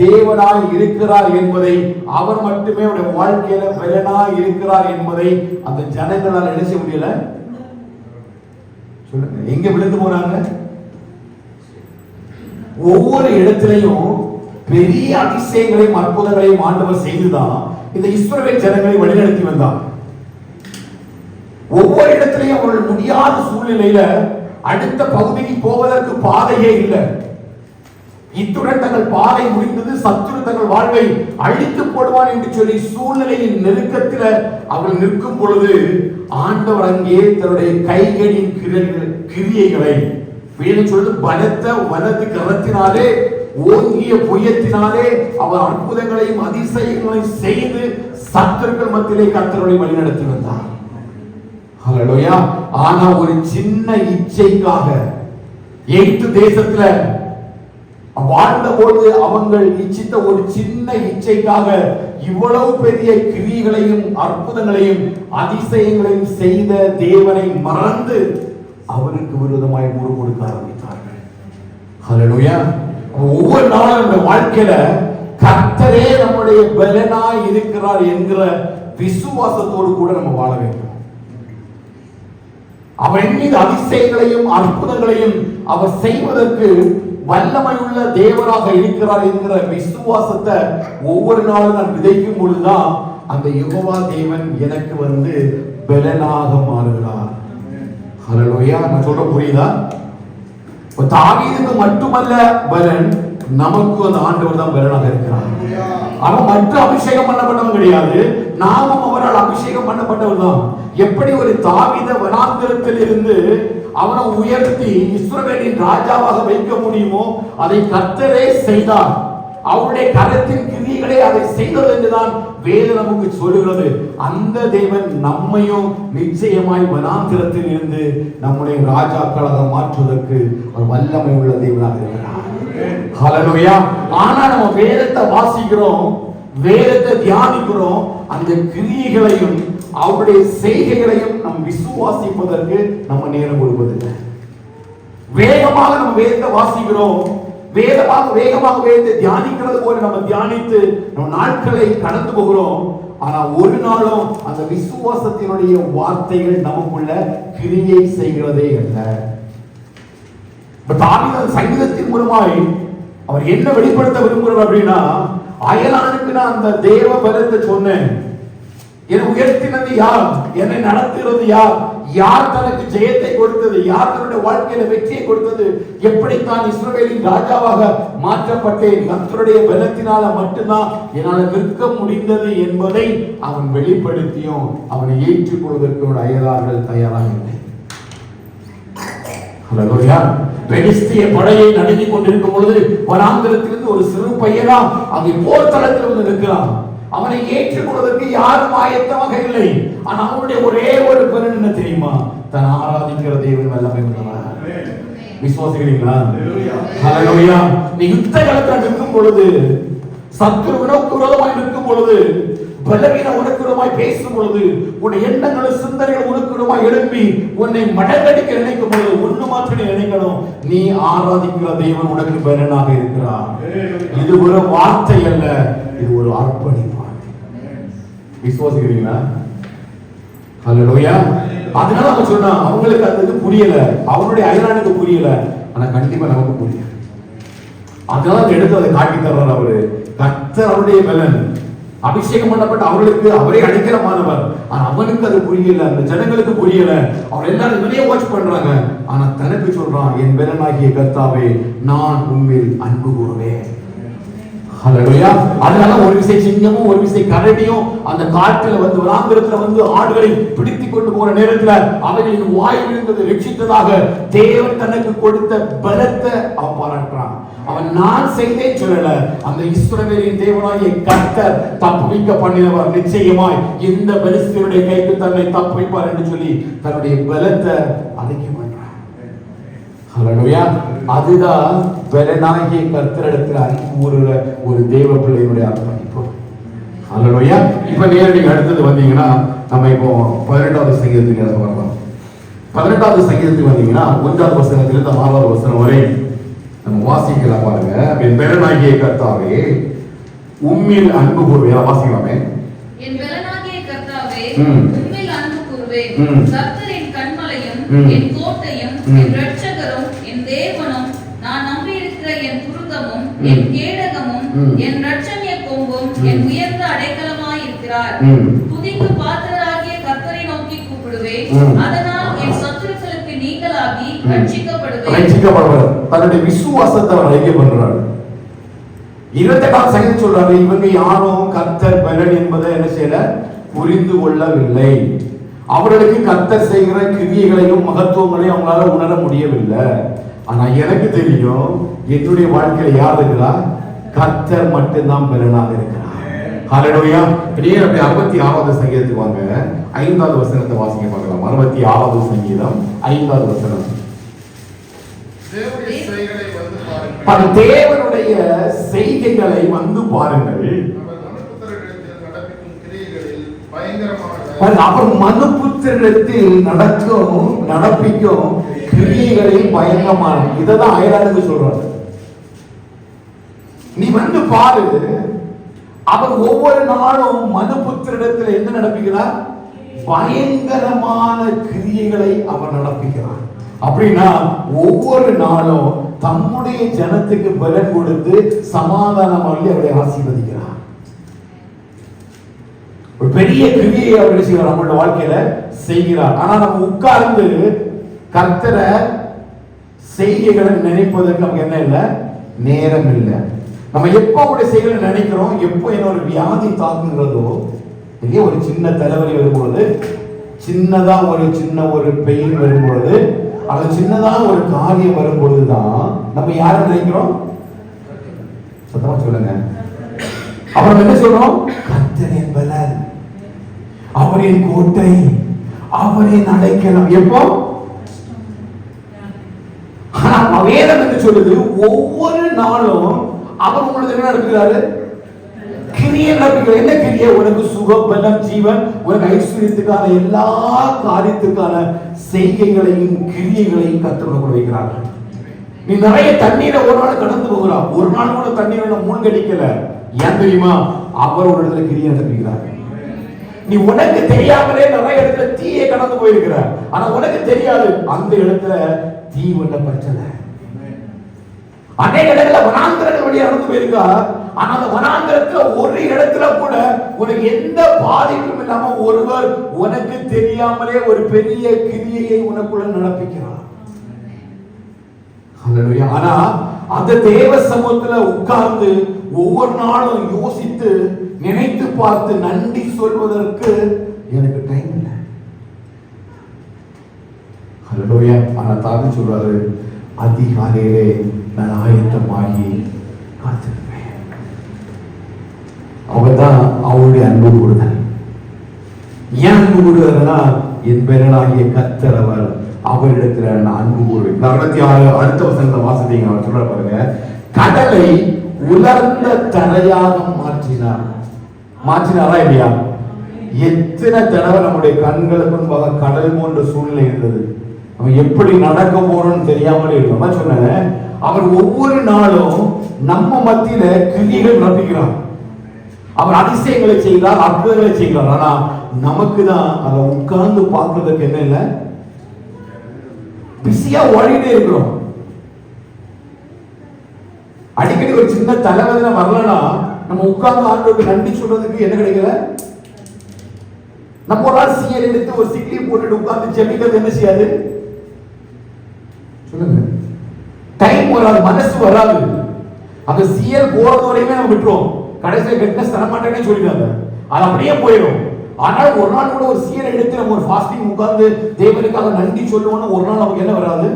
தேவனாய் இருக்கிறார் என்பதை, அவர் மட்டுமே அவருடைய வாழ்க்கையில பலனாய் இருக்கிறார் என்பதை அந்த ஜனங்களால் என்ன செய்ய முடியல. சொல்லுங்க, எங்க விழுந்து போனாங்க? ஒவ்வொரு இடத்திலையும் பெரிய அதிசயங்களையும் அற்புதங்களையும் ஆண்டவர் செய்துதான் இந்த இஸ்ரவேல் ஜனங்களை வழிநடத்தி வந்தார். ஒவ்வொரு இடத்திலையும் அவர்கள் முடியாத சூழ்நிலையில அடுத்த பகுதிக்கு போவதற்கு பாதையே இல்லை. இத்துடன் தங்கள் பாதை முடிந்தது, சத்துரு தங்கள் வாழ்வை அழித்து போடுவான் என்று சொல்லி சூழ்நிலையின் நெருக்கத்தில் அவர்கள் நிற்கும் பொழுது ஆண்டவர் அங்கே தன்னுடைய கைகளின் கிரியைகளை சொல்வது பலத்த வலது கரத்தினாலே ஓங்கிய புயத்தினாலே அவர் அற்புதங்களையும் அதிசயங்களையும் செய்து சத்துருக்கள் மத்தியிலே கர்த்தரை வழிநடத்தி வந்தார். ஹல்லேலூயா. ஆனா ஒரு சின்ன இச்சைக்காக எகிப்து தேசத்துல வாழ்ந்த போது அவங்கள் இச்சித்த ஒரு சின்ன இச்சைக்காக இவ்வளவு பெரிய கிரியைகளையும் அற்புதங்களையும் அதிசயங்களையும் செய்த தேவனை மறந்து அவருக்கு விரோதமாய் முறு கொடுக்க ஆரம்பித்தார்கள். ஹல்லேலூயா. ஒவ்வொரு நாளும் நம்ம வாழ்க்கையில கர்த்தரே நம்முடைய பலனாய் இருக்கிறார் என்கிற விசுவாசத்தோடு கூட நம்ம வாழ வேண்டும். அவரின் மீது அதிசயங்களையும் அற்புதங்களையும் அவர் செய்வதற்கு வல்லமையுள்ள தேவனாக இருக்கிறார் என்கிற விசுவாசத்தை ஒவ்வொரு நாளும் நான் விதைக்கும் பொழுதுதான் அந்த யெகோவா தேவன் எனக்கு பலனாக மாறுகிறார். ஹல்லேலூயா. நான் சொல்ற புரியுதா? தாவீதுக்கு மட்டுமல்ல பலன், நமக்கு அந்த ஆண்டவர் தான் பலனாக இருக்கிறார். அவன் மற்ற அபிஷேகம் பண்ணப்பட்டவன் கிடையாது, நாமும் அவரால் அபிஷேகம் பண்ணப்பட்டவர் தான். எப்படி ஒரு தாவீதை வனாந்திரத்தில் இருந்து அவனை உயர்த்தி இஸ்ரவேலின் ராஜாவாக வைக்க முடியுமோ அதை கர்த்தரே செய்தார். அவருடைய கரத்தின் கிரியைகளை அதை செய்தது என்றுதான் வேதம் நமக்கு சொல்லுகிறது. அந்த தேவன் நம்மையும் நிச்சயமாய் வனாந்திரத்தில் இருந்து நம்முடைய ராஜாக்களாக மாற்றுவதற்கு ஒரு வல்லமை உள்ள தேவனாக இருக்கிறார். ஹல்லேலூயா. ஆனா நம்ம வேதத்தை வாசிக்கிறோம், வேதத்தை தியானிக்கிறோம், அந்த கிரியைகளையும் அவருடைய செய்கைகளையும் நம் விசுவாசிப்பதற்கு நம்ம நேரம் கொடுப்பதில்லை. வேகமாக நம்ம வேதத்தை வாசிக்கிறோம், வேகமாக வேதத்தை தியானிக்கிறது போல நம்ம தியானித்து நம்ம நாட்களை கடந்து போகிறோம். ஆனா ஒரு நாளும் அந்த விசுவாசத்தினுடைய வார்த்தைகள் நமக்குள்ள கிரியை செய்கிறதே அல்ல. தாவீது சங்கீதத்தின் மூலமாய் அவர் என்ன வெளிப்படுத்த விரும்புகிறார் அப்படின்னா, அயலானுக்கு நான் அந்த தேவ பலத்தை சொன்னேன், என்னை உயர்த்தினது யார், என்னை நடத்துகிறது யார், யார் தனக்கு ஜெயத்தை கொடுத்தது, யார் தன்னுடைய வாழ்க்கையில வெற்றியை கொடுத்தது, எப்படித்தான் இஸ்ரவேலின் ராஜாவாக மாற்றப்பட்டேன், கர்த்தருடைய பலத்தினால மட்டும்தான் என்னால் நிற்க முடிந்தது என்பதை அவன் வெளிப்படுத்தியும் அவனை ஏற்றுக்கொள்வதற்கு அயலார்கள் தயாராக இல்லை. ஹல்லேலூயா. பெலிஸ்திய படையை நடுங்கிக் கொண்டிருக்கும் பொழுது வனாந்திரத்திலிருந்து ஒரு சிறு பையனா அங்கே போர் தளத்தில் இருக்கிறான். அவனை ஏற்றுக்கொள்வதற்கு யாரும் ஆயத்தமாக இல்லை. ஆனா அவனுடைய ஒரே ஒரு பலன் என்ன தெரியுமா? தான் ஆராதிக்கிற தேவன் வல்லமை உள்ளவர். விசுவாசிக்கிறீங்களா? ஹல்லேலூயா. நீ யுத்த களத்தில் நிற்கும் பொழுது, சத்துருவிற்கு விரோதமாய் நிற்கும் பொழுது, பலவீன உனக்கு விரோதமாய் பேசும் பொழுது, உன்னுடைய எண்ணங்களும் சிந்தனைகள் உனக்கு விரோதமாய் எழுப்பி உன்னை மடங்கடிக்க நினைக்கும் பொழுது ஒன்று மாத்திரம் நினைக்கணும், நீ ஆராதிக்கிற தேவன் உனக்கு பலனாக இருக்கிறார். இது ஒரு வார்த்தை அல்ல, இது ஒரு அர்ப்பணிப்பு. விசுவாசிக்கிறீங்களா? ஹல்லேலூயா. அதனால அவன் சொன்னா அவங்களுக்கு அது புரியல, அவனுடைய அயலானுக்கு புரியல, ஆனா கண்டிப்பா நமக்கு புரியும். அதனால எடுத்து அதை காட்டி தர்றார் அவரு. கர்த்தர் அவருடைய பலன், அபிஷேகம் பண்ணப்பட்ட அவர்களுக்கு அவரே அடைக்கலமானவர். ஆனா அவனுக்கு அது புரியல, அந்த ஜனங்களுக்கு புரியல. அவர் எல்லாரும் நிறைய வாட்ச் பண்றாங்க, ஆனா தனக்கு சொல்றான், என் பலனாகிய கர்த்தாவே நான் உண்மையில் அன்பு கூறுவேன். ஹல்லேலூயா. அதனால ஒரு விசை சிங்கமும் ஒரு விசை கரடியும் அந்த காட்டில் வனாந்திரத்துல ஆடுகளை பிடித்து கொண்டு போற நேரத்துல அவைகளின் வாய் விழுந்தது ரட்சித்ததாக தேவன் தனக்கு கொடுத்த பலத்தை அவன் பாராட்டுறான். அவன் நான் செய்தேன் சொல்லல, அந்த இஸ்ரவேலின் தேவனாகிய கர்த்தர் தப்புவிக்க பண்ணினவர், நிச்சயமாய் இந்த பெலிஸ்தருடைய கைக்கு தன்னை தப்புவிப்பார் என்று சொல்லி தன்னுடைய பலத்தை அடக்கி பண்றான். ஹல்லேலூயா. அதுதான் பலனாகிய கர்த்தரிடத்தில் அன்பு கூறுகிற ஒரு தேவ பிள்ளையினுடைய அர்ப்பணிப்பு. ஹல்லேலூயா. இப்ப நேரடியாக அடுத்தது வந்தீங்கன்னா நம்ம இப்போ 18வது சங்கீதத்துக்கு வரலாம். 18வது சங்கீதத்துக்கு வந்தீங்கன்னா 1வது வசனத்திலிருந்து 6வது வசனம் வரை நம்ம வாசிக்கலாம் பாருங்க. என் பலனாகிய கர்த்தாவே உம்மில் அன்பு கூறுவேன். வாசிக்கலாமே. என் பலனாகிய கர்த்தாவே உம்மில் அன்பு கூறுவேன். கர்த்தர் என் கன்மலையும் என் கோட்டையும் என் இரட்சகரும் என் தேவனும் நான் நம்பி இருக்கிற என் துருகமும் என் கேடகமும் என் இரட்சணிய கொம்பும் என் உயர்ந்த அடைக்கலமாய் இருக்கிறார். துதிக்கு பாத்திரராகிய கர்த்தரை நோக்கி கூப்பிடுவேன், அதனால் என் சத்துருக்களுக்கு நீங்களாக உண்டாகி ரட்சிக்கப்படுவேன். ரட்சிக்கப்படுவார். தன்னுடைய விசுவாசத்தை அவர் அறிக்கை பண்றாரு. 28ஆம் சங்கீதம் சொல்றாரு, இவங்க யாரும் கர்த்தர் பலன் என்பதை என்ன செய்யல, புரிந்து கொள்ளவில்லை. அவர்களுக்கு கர்த்தர் செய்கிற கிரியைகளையும் மகத்துவங்களையும் அவங்களால உணர முடியவில்லை. ஆனா எனக்கு தெரியும், என்னுடைய வாழ்க்கையில யார் இருக்கிறா? கர்த்தர் மட்டும்தான் பலனாக இருக்கிறார். ஹல்லேலூயா. அப்படியே 66வது சங்கீதத்துக்கு வாங்க, 5வது வசனத்தை வாசிக்க பார்க்கலாம். 66வது சங்கீதம் 5வது வசனம். தேவனுடைய செய்கைகளை வந்து பாருங்கள். அவர் மனுபுத்திரத்தில் நடப்பிக்கும் கிரியைகளில் பயங்கரமான. இதான் அயலானுக்கு சொல்றாரு. நீ வந்து பாரு, அவர் ஒவ்வொரு நாளும் மனுபுத்திரத்தில் என்ன நடப்பிக்கிறார்? பயங்கரமான கிரியைகளை அவர் நடப்பிக்கிறார். அப்படின்னா ஒவ்வொரு நாளும் தம்முடைய ஜனத்துக்கு பலன் கொடுத்து சமாதானம் அள்ளி அவரை ஆசீர்வதிக்கிறார். ஒரு பெரிய கிரியை அவர் செய்கிறார், நம்மளோட வாழ்க்கையில செய்கிறார். ஆனா நம்ம உட்கார்ந்து கர்த்தரை செய்கைகளை நினைப்பதற்கு நமக்கு என்ன இல்லை, நேரம் இல்லை. நம்ம எப்போ அவருடைய செய்கைகளை நினைக்கிறோம், எப்போ என்ன ஒரு வியாதி தாக்குகிறதோ, இல்லையா, ஒரு சின்ன தலைவலி வரும்பொழுது, சின்னதா ஒரு பெயின் வரும்பொழுது, அது சின்னதாக ஒரு காரியம் வரும்பொழுதுதான் நம்ம யாரை நினைக்கிறோம்? சத்தமா சொல்லுங்க. அப்புறம் என்ன சொல்றோம்? கர்த்தரின் பலன், அவரின் கோட்டை, அவரின் அடைக்கலம். எப்போ? வேதம் என்று சொல்லுது, ஒவ்வொரு நாளும் அவர் உங்களுக்கு என்ன நடக்கிறாரு? கிரியை நடக்கிறார். என்ன கிரியை? உனக்கு சுகம், பலம், ஜீவன், உனக்கு ஐஸ்வர்யத்துக்கான எல்லா காரியத்துக்கான செய்கைகளையும் கிரியைகளையும் கர்த்தர் வைக்கிறார்கள். நீ நிறைய தண்ணீரை ஒரு நாள் கடந்து போகிறா, ஒரு நாள் கூட தண்ணீரை மூழ்கடிக்கல. ஏன் தெரியுமா? அவர் ஒரு இடத்துல கிரியை நடத்துகிறார். நீ உனக்கு தெரியாமலே நிறைய இடத்துல தீயை கடந்து போயிருக்கிற, ஆனா உனக்கு தெரியாது அந்த இடத்துல தீ ஒன்ன பிரச்சனை. அநேக இடத்துல வனாந்திரங்கள் வழியா நடந்து போயிருக்கா, ஆனா அந்த வனாந்திரத்துல ஒரு இடத்துல கூட உனக்கு எந்த பாதிப்பும் இல்லாம ஒருவர் உனக்கு தெரியாமலே ஒரு பெரிய கிரியையை உனக்குள்ள நடப்பிக்கிறார். ஆனா அந்த தேவ சமூகத்துல உட்கார்ந்து ஒவ்வொரு நாளும் யோசித்து நினைத்து பார்த்து நன்றி சொல்வதற்கு எனக்கு டைம் இல்லை. ஹல்லேலூயா. ஆனா தாவி சொல்றாரு, அதிகாலையிலே நான் ஆயத்தமாகி காத்திருப்பேன். அவர்தான் அவருடைய அன்பு கூடுதல். ஏன் அன்பு கூடுதல்னா, என் பெயராகிய கர்த்தர் அவர், அவரிடத்துல நான் அன்பு கூறுவேன். 46 அடுத்த வசனத்தை வாசித்தீங்க. அவர் சொல்ற பாருங்க, கடலை உலர்ந்த தரையாக மாற்றினாரா இல்லையா? எத்தனை தடவை நம்முடைய கண்களுக்கு முன்பாக கடல் போன்ற சூழ்நிலை இருந்தது. நம்ம எப்படி நடக்க போறோம்னு தெரியாமலே இருக்கும். சொன்னேன், அவர் ஒவ்வொரு நாளும் நம்ம மத்தியில கிரியைகள் நடத்துகிறார். அவர் அதிசயங்களை செய்கிறார், அற்புதங்களை செய்கிறார். ஆனா நமக்கு தான் அதை உட்கார்ந்து பார்க்கிறதுக்கு என்ன இல்லை, பிஸியா ஓடிட்டே இருக்கிறோம். அடிக்கடி ஒரு சின்ன தலைவலி வரலன்னா நம்ம உட்கார்ந்து ஆண்டவருக்கு நன்றி சொல்றதுக்கு என்ன கிடைக்கல. நம்ம ஒரு நாள் சிஎல் எடுத்து ஒரு சிக் லீவ் போட்டுட்டு உட்கார்ந்து ஜெபிக்கிறது என்ன செய்யாது? சொல்லுங்க. டைம் வராது, மனசு வராது. அந்த சிஎல் போறது வரையுமே நம்ம விட்டுருவோம். கடைசியில் கெட்னஸ் தரமாட்டேன்னு சொல்லிட்டாங்க, அது அப்படியே போயிடும். ஆனால் ஒரு நாள் கூட ஒரு சிஎல் எடுத்து நம்ம ஒரு ஃபாஸ்டிங் உட்கார்ந்து தேவனுக்காக நன்றி சொல்லுவோம்னு ஒரு நாள் நமக்கு என்ன வராது.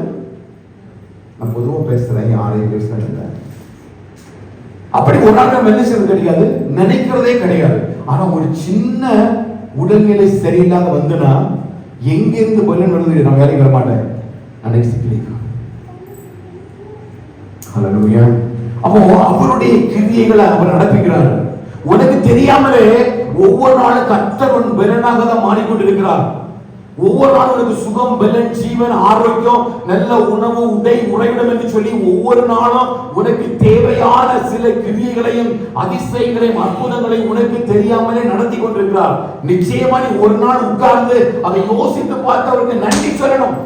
நான் பொதுவாக பேசுறேன், யாரையும் பேசுறேன். அப்படி ஒரு நாள் நம்ம என்ன செய்வது கிடையாது, நினைக்கிறதே கிடையாது. ஆனா ஒரு சின்ன உடல்நிலை சரியில்லாத வந்துனா எங்கிருந்து பலன் வருது, நான் வேலைக்கு வர மாட்டேன். அப்போ அவருடைய கிரியைகளை அவர் நடப்பிக்கிறார். உனக்கு தெரியாமலே ஒவ்வொரு நாளும் கர்த்தர் பலனாக தான் மாறிக்கொண்டிருக்கிறார். ஒவ்வொரு நாளும் உனக்கு சுகம், பலன், ஜீவன், ஆரோக்கியம், நல்ல உணவு, உடை, உறைவிடம் என்று சொல்லி ஒவ்வொரு நாளும் உனக்கு தேவையான சில கிரியைகளையும் அதிசயங்களையும் அற்புதங்களையும் உனக்கு தெரியாமலே நடத்தி கொண்டிருக்கிறார். நிச்சயமா நீ ஒரு நாள் உட்கார்ந்து அதை யோசித்து பார்த்து அவருக்கு நன்றி சொல்லணும்.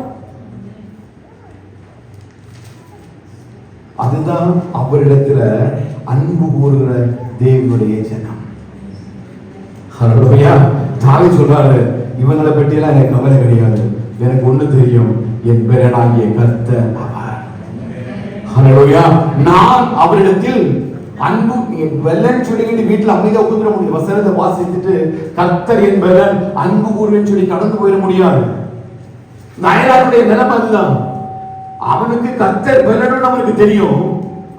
அதுதான் அவரிடத்துல அன்பு கூறுகிற தேவனுடைய ஜனம். ஹல்லேலூயா. தாவீது சொல்றாரு, இவங்களை பற்றியெல்லாம் எனக்கு கவலை கிடையாது, எனக்கு ஒண்ணு தெரியும், என் பெலனாகிய கர்த்தர் அவர். ஹல்லேலூயா. நான் அவரிடத்தில் அன்பு பெலன் சொல்லிக்கிட்டு வீட்டுல அமைதியா உட்கார்ந்துட முடியும். வசனத்தை வாசித்துட்டு கர்த்தர் என் பெலன் அன்பு கூறுவேன்னு சொல்லி கடந்து போயிட முடியாது. நாயனாருடைய நிலைமை அதுதான். அவனுக்கு கர்த்தர் பெலன் அவனுக்கு தெரியும்.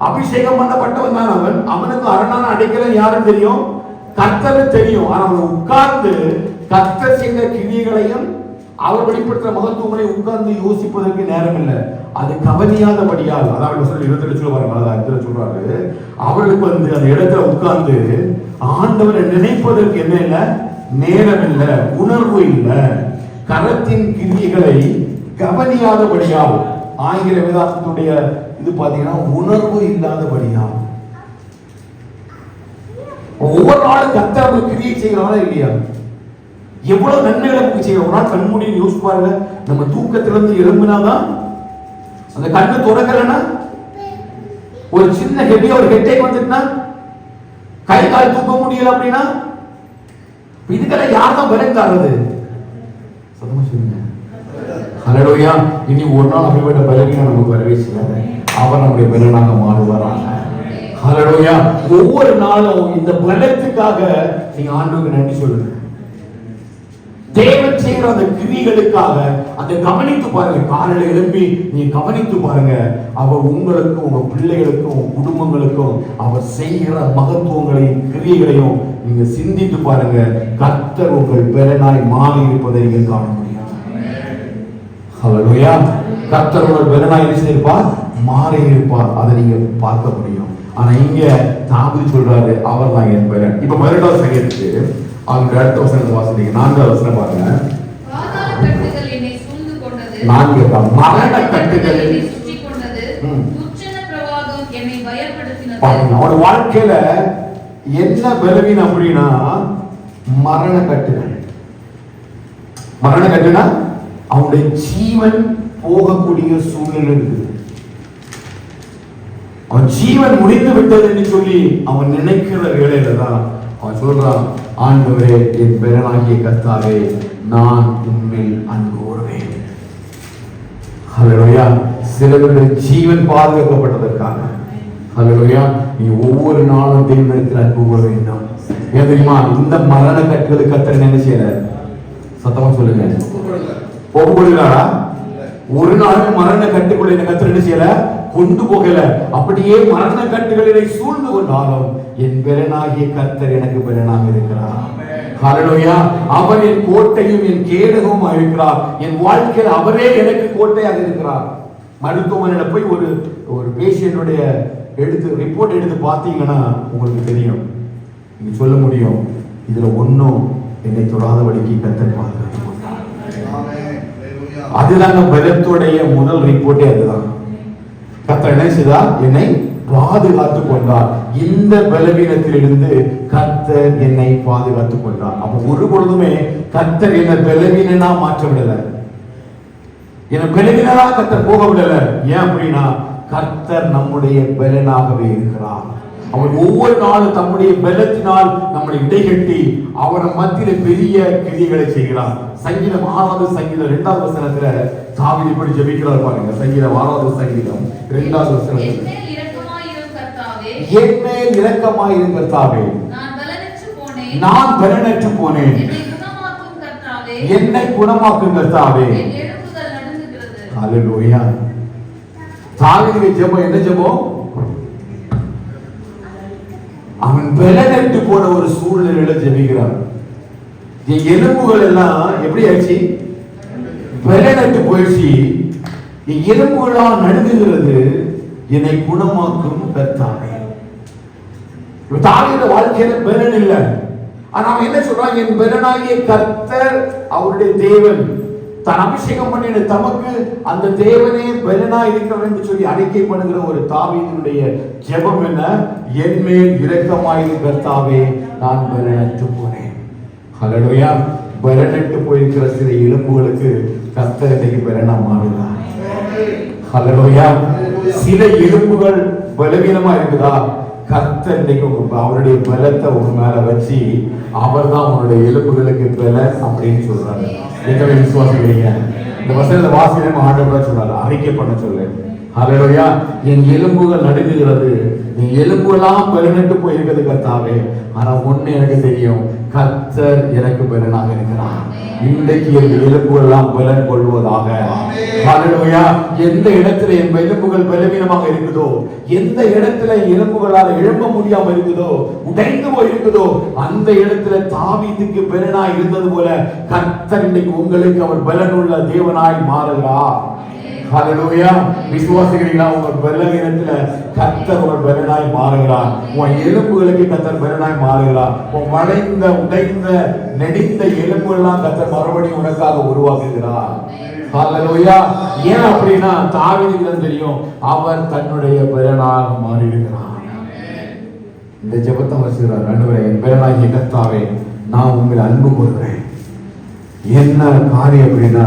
அபிஷேகம் பண்ணப்பட்டவன் தான் அவன். அவனுக்கு அரணான அடைக்கலம் யாரும் தெரியும், கர்த்தர் தெரியும். ஆனா அவன் உட்கார்ந்து கர்த்தர் செய்த கிரியைகளையும் அவர் வெளிப்படுத்துற மகத்துவங்களை உட்கார்ந்து யோசிப்பதற்கு நேரம் இல்லை. அது கவனியாதபடியால், அதாவது சொல்லி 20 சொல்லுவாங்க, சொல்றாரு, அவர்களுக்கு அந்த இடத்துல உட்கார்ந்து ஆண்டவரை நினைப்பதற்கு என்ன இல்லை, நேரம் இல்லை, உணர்வு இல்லை. கரத்தின் கிரியைகளை கவனியாதபடியால், ஆங்கில வேதாந்தத்துடைய இது பாத்தீங்கன்னா உணர்வு இல்லாதபடியால். ஒவ்வொரு நாளும் கர்த்தர் கிரியை செய்யறாங்களா இல்லையா? எவ்வளவு நன்மைகளை செய்ய ஒரு நாள் கண் மூடி யோசிச்சு பாருங்க. நம்ம தூக்கத்திலிருந்து எழும்பினாதான் அந்த கண்ணு துறக்கலன்னா, ஒரு சின்ன ஹெவியா ஒரு ஹெட்டேக் வந்துட்டுனா, கை கால் தூக்க முடியல அப்படின்னா, இதுக்கெல்லாம் யார் தான் பலன் தர்றது? சத்தமா சொல்லுங்க. ஹல்லேலூயா. இனி ஒரு நாள் அப்படிப்பட்ட பலவீனம் நமக்கு வரவே செய்யாது. அவர் நம்முடைய பலனாக மாறுவாராக. ஹல்லேலூயா. ஒவ்வொரு நாளும் இந்த பலத்துக்காக நீங்க ஆண்டவருக்கு நன்றி சொல்லுங்க. தேவன் செய்கிற அந்த கிரியைகளுக்காக அதை கவனித்து பாருங்க. காலையில எழுப்பி நீங்க கவனித்து பாருங்க. அவர் உங்களுக்கும் உங்க பிள்ளைகளுக்கும் உங்க குடும்பங்களுக்கும் அவர் செய்கிற மகத்துவங்களையும் கிரியைகளையும் நீங்க சிந்தித்து பாருங்க. கர்த்தர் உங்கள் பெலனாய் மாறி இருப்பதை நீங்க காண முடியும். ஹல்லேலூயா. கர்த்தர் உங்கள் பெலனாய் என்ன செய்திருப்பார், மாறி இருப்பார். அதை நீங்க பார்க்க முடியும். ஆனா இங்க தாவீது சொல்றாரு, அவர் தான் என் பெலன். இப்ப 12வது சங்கீதத்துக்கு அவங்க அடுத்த வசனத்தை வாசிங்க. 4வது வசனம் பாருங்க. பாதாள கட்டுகள் என்னை சூழ்ந்து கொண்டது, மரண கட்டுகள் என்னை சுற்றி கொண்டது, துச்சன பிரவாகம் என்னை பயப்படுத்தினது. அவனோட வாழ்க்கையில என்ன பலவீனம் அப்படின்னா மரண கட்டுகள். மரண கட்டுனா அவனுடைய ஜீவன் போகக்கூடிய சூழ்நிலை இருக்குது. அவன் ஜீவன் முடிந்து விட்டது என்று சொல்லி அவன் நினைக்கிற வேளையில தான் அவன் சொல்றான், ஆண்டவரே என் பெலனாகிய கர்த்தாவே, நான் உம்மில் அன்பு கூறுவேன். ஹல்லேலூயா. சிலருடைய ஜீவன் பாதுகாக்கப்பட்டதற்காக ஹல்லேலூயா நீ ஒவ்வொரு நாளும் தேவனிடத்தில் அன்பு கூற வேண்டும். ஏன் தெரியுமா? இந்த மரண கட்டுகளுக்கு கர்த்தர் என்ன செய்யல? சத்தமா சொல்லுங்க. ஒப்பு கொடுக்கிறாரா? ஒரு நாளும் மரண கட்டுக்குள்ள என்ன கர்த்தர் என்ன செய்யல? கொண்டு போகல. அப்படியே மரண கட்டுகளை சூழ்ந்து கொண்டாலும் என் பெலனாகிய கர்த்தர் எனக்கு பெலனாக இருக்கிறார். ஹல்லேலூயா. அவர் என் கோட்டையும் என் கேடகமும் இருக்கிறார். என் வாழ்க்கையில் அவரே எனக்கு கோட்டையாக இருக்கிறார். மருத்துவமனையில போய் ஒரு பேஷியன்டுடைய ரிப்போர்ட் எடுத்து பார்த்தீங்கன்னா உங்களுக்கு தெரியும். நீங்க சொல்ல முடியும், இதுல ஒன்னும் என்னை தொடாதபடிக்கு கர்த்தர் பாதுகாத்துக் கொண்டார். அதுதாங்க பலத்துடைய முதல் ரிப்போர்ட்டே அதுதான். கர்த்தர் என்ன செய்தார்? என்னை பாதுகாத்துக் கொண்டார். இந்த பலவீனத்திலிருந்து கர்த்தர் என்னை பாதுகாத்துக் கொண்டார். அப்ப ஒரு பொழுதுமே கர்த்தர் என்ன பலவீனனா மாற்ற விடல, என்ன பலவீனனா கர்த்தர் போக விடல. ஏன் அப்படின்னா கர்த்தர் நம்முடைய பலனாகவே இருக்கிறார். அவர் ஒவ்வொரு நாளும் தம்முடைய பலத்தினால் நம்மளை இடைகட்டி அவர் மத்தியில பெரிய கிரியைகளை செய்கிறார். சங்கீதம் 6வது சங்கீதம் 2வது வசனத்துல தாவீது இப்படி ஜெபிக்கிறார் பாருங்க. சங்கீதம் 6வது சங்கீதம் 2வது வசனத்துல, என் மேல் இரக்கமாயிரும் கர்த்தாவே, நான் பலனற்று போனேன், என்னை குணமாக்கும் கர்த்தாவே. ஹல்லேலூயா. தாவீது ஜெபம் என்ன ஜெபம்? அவன் பலனற்று போன ஒரு சூழ்நிலையில ஜெபிக்கிறான். எலும்புகள் எல்லாம் எப்படி ஆச்சு? பலனற்று போயிடுச்சு. எலும்புகளால் நடுங்குகிறது, என்னை குணமாக்கும் கர்த்தாவே. தாவீது வாழ்க்கையில பலன் இல்லை. ஆனா அவன் என்ன சொல்றான்? என் பலனாகிய கர்த்தர் அவருடைய தேவன். தான் அபிஷேகம் பண்ணின தமக்கு அந்த தேவனே பலனா இருக்கிறார் என்று சொல்லி அறிக்கை பண்ணுகிற ஒரு தாவீதுடைய ஜெபம் என்ன? என் மேல் இரக்கமாயிரும் கர்த்தாவே, நான் பலனற்று போனேன். ஹல்லேலூயா. பலனற்று போயிருக்கிற சில எலும்புகளுக்கு கர்த்தர் இன்னைக்கு பலனா மாறுகிறார். ஹல்லேலூயா. சில எலும்புகள் பலவீனமா இருக்குதா? கர்த்தர் இன்னைக்கு அவருடைய பலத்தை உங்க மேல வச்சு அவர் தான் உங்களுடைய எலும்புகளுக்கு பலன் அப்படின்னு சொல்றாரு. எத்தனை விசுவாசிக்கிறீங்க? இந்த வசனத்தை வாசிக்கிறேன் ஆண்டவர் சொல்றாரு, அறிக்கை பண்ண சொல்லு. ஹல்லேலூயா. என் எலும்புகள் நடுங்குகிறது, என் எலும்புகளாம் பலனட்டு போயிருக்கிறது கர்த்தாவே. ஆனா ஒண்ணு எனக்கு தெரியும், கர்த்தர் எனக்கு பலனாக இருக்கிறார். இன்றைக்கு என் எலும்புகள்லாம் பலன் கொள்வதாக. ஹல்லேலூயா. எந்த இடத்துல என் எலும்புகள் பலவீனமாக இருக்குதோ, எந்த இடத்துல எலும்புகளால் எழும்ப முடியாம இருக்குதோ, உடைந்து போய் இருக்குதோ, அந்த இடத்துல தாவீதுக்கு பலனாய் இருந்தது போல கர்த்தர் இன்னைக்கு உங்களுக்கு அவர் பலனுள்ள தேவனாய் மாறுகிறார். ஹல்லேலூயா. விசுவாசிக்கிறீங்களா? உங்க பலவீனத்துல கர்த்தர் ஒரு பலனாய் மாறுகிறார். உன் எலும்புகளுக்கு கர்த்தர் பலனாய் மாறுகிறார். உன் வளைந்த உடைந்த நெடிந்த எலும்புகள்லாம் கர்த்தர் மறுபடியும் உனக்காக உருவாக்குகிறார். ஹல்லேலூயா. ஏன் அப்படின்னா தாவீதுக்கு தெரியும், அவர் தன்னுடைய பலனாக மாறியிருக்கிறார். இந்த ஜெபத்தை வச்சுக்கிறார். ஆண்டவரே, என் பலனாகிய கர்த்தாவே, நான் உங்களை அன்பு கூறுகிறேன். என்ன காரியம் அப்படின்னா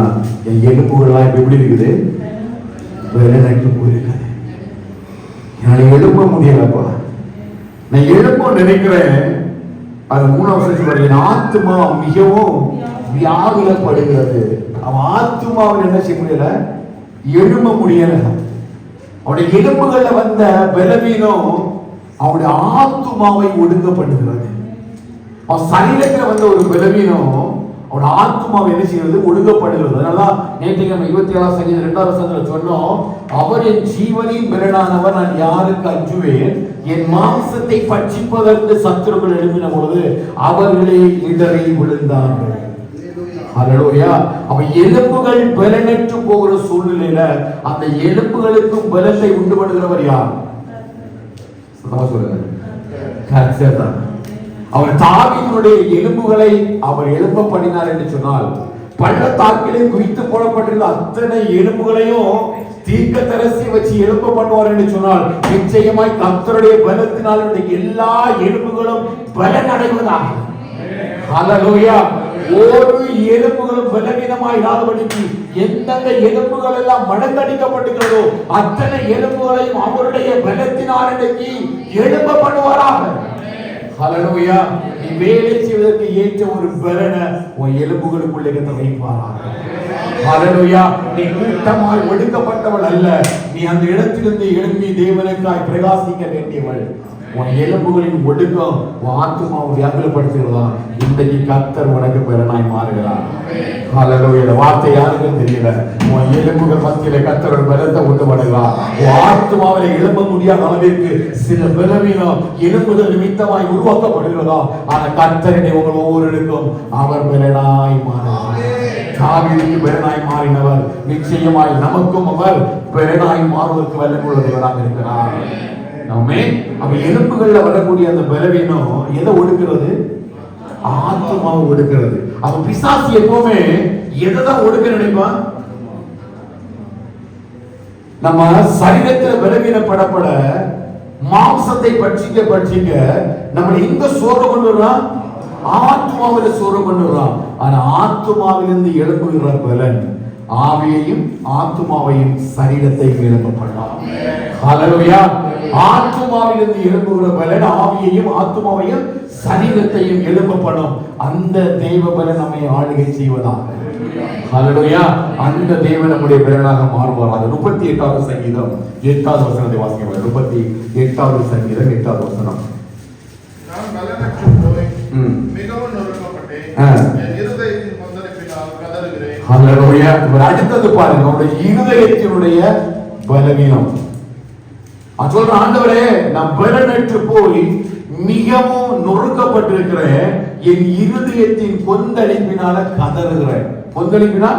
என் எலும்புகள்லாம் எப்படி இருக்குது? பலனற்று போயிருக்காது. என்னால எழுப்ப முடியலப்பா. நான் எழுப்ப நினைக்கிறேன். அது 3ஆம் வசனம், என் ஆத்துமா மிகவும் வியாகுலப்படுகிறது. அவன் ஆத்துமாவில் என்ன செய்ய முடியல? எழும்ப முடியல. அவனுடைய எலும்புகள்ல வந்த பலவீனம் அவனுடைய ஆத்துமாவை ஒடுங்க பண்ணுகிறது. அவன் சரீரத்தில் வந்த ஒரு பலவீனம் அவன் ஆத்மாவை என்ன செய்கிறது? ஒடுங்கப்படுகிறது. அதனால நேற்று நம்ம 27ஆம் சங்கீதம் 2ஆம் வசனத்துல சொன்னோம், அவர் என் ஜீவனின் பலனானவர், நான் யாருக்கு அஞ்சுவேன்? என் மாம்சத்தை பட்சிப்பதற்கு சத்துருக்கள் எழுப்பின பொழுது அவர்களே இடறி விழுந்தார்கள். ஹல்லேலூயா. அவ எலும்புகள் பலனற்று போகிற சூழ்நிலையில அந்த எலும்புகளுக்கும் பலத்தை உண்டு பண்ணுகிறவர் யார்? சொல்லுங்க, கர்த்தர் தான். அவர் தாவீதுடைய எலும்புகளை அவர் எழுப்ப பண்ணினார் என்று சொன்னால், பள்ளத்தாக்கிலே குவித்து போடப்பட்டிருந்த அத்தனை எலும்புகளையும் தீர்க்கதரிசி வச்சு எழுப்ப பண்ணுவார் என்று சொன்னால், நிச்சயமாய் கர்த்தருடைய பலத்தினால் எல்லா எலும்புகளும் பலன் அடைவதாக. ஹல்லேலூயா. ஒரு எலும்புகளும் பலவீனமாய் இராதபடிக்கு எந்தெந்த எலும்புகள் எல்லாம் மடங்கடிக்கப்பட்டிருக்கிறதோ அத்தனை எலும்புகளையும் அவருடைய பலத்தினால் எழுப்ப பண்ணுவாராக. ஹல்லேலூயா. நீ வேலை செய்வதற்கு ஏற்ற ஒரு பலனை உன் எலும்புகளுக்குள்ளே வைப்பாராக. ஹல்லேலூயா. நீ கூட்டமாய் ஒடுக்கப்பட்டவள் அல்ல, நீ அந்த இடத்திலிருந்து எழும்பி தேவனுக்காய் பிரகாசிக்க வேண்டியவள். உன் எலும்புகளின் ஒடுக்கம் உன் ஆத்துமாவை வியாகுலப்படுத்துகிறதா? இன்றைக்கு கர்த்தர் உனக்கு பலனாய் மாறுகிறார். ஹல்லேலூயா. இந்த வார்த்தை யாருக்கும் தெரியல. உன் எலும்புகள் மத்தியில கர்த்தர் ஒரு பலத்தை உண்டு பண்ணுகிறார். உன் ஆத்துமாவில எழும்ப முடியாத அளவிற்கு சில பலவீனம் எலும்புகள் நிமித்தமாய் உருவாக்கப்படுகிறதா? ஆனா கர்த்தரினை உங்கள் ஒவ்வொருவருக்கும் அவர் பலனாய் மாறுகிறார். தாவீதுக்கு பலனாய் மாறினவர் நிச்சயமாய் நமக்கும் அவர் பலனாய் மாறுவதற்கு வல்லமையுள்ள தேவனாக இருக்கிறார். அவ எலும்புகள்ல வரக்கூடிய அந்த பலவீனம் எதை ஒடுக்கிறது? ஆத்துமாவை ஒடுக்கிறது. அவன் பிசாசு எப்பவுமே எதைதான் ஒடுக்க நினைப்பான்? நம்ம சரீரத்துல பலவீனப்படப்பட மாம்சத்தை பட்சிக்க நம்ம எங்க சோர்வு கொண்டு வர்றான்? ஆத்துமாவில சோர்வு கொண்டு வர்றான். ஆனா ஆத்துமாவிலிருந்து எழுப்புகிற பலன் ஆவியையும் ஆத்துமாவையும் சரீரத்தையும் எழுப்ப பண்ணலாம். ஹல்லேலூயா. ஆத்துமாவிலிருந்து எழுப்புகிற பலன் ஆவியையும் ஆத்துமாவையும் சரீரத்தையும் எழுப்ப பண்ணும். அந்த தெய்வ பலன் நம்மை ஆளுகை செய்வதாக. ஹல்லேலூயா. அந்த தேவன் நம்முடைய பலனாக மாறுவார். அது 38வது சங்கீதம் 8வது வசனத்தை வாசிக்கிறோம். 38வது சங்கீதம் 8வது வசனம். நான் பலனற்று போய் மிகவும் நொறுக்கப்பட்டேன், என் இருதயத்தின் கொந்தளிப்பினால் கதறுகிறேன். ஹல்லேலூயா. அடுத்தது பாருங்க, உங்களுடைய இருதயத்தினுடைய பலவீனம். சொல்ற ஆண்டவரே, நான் பலனற்று போய் மிகவும் நொறுக்கப்பட்டிருக்கிறேன், என் இருதயத்தின் கொந்தளிப்பினால கதறுகிறேன். கொந்தளிப்பினா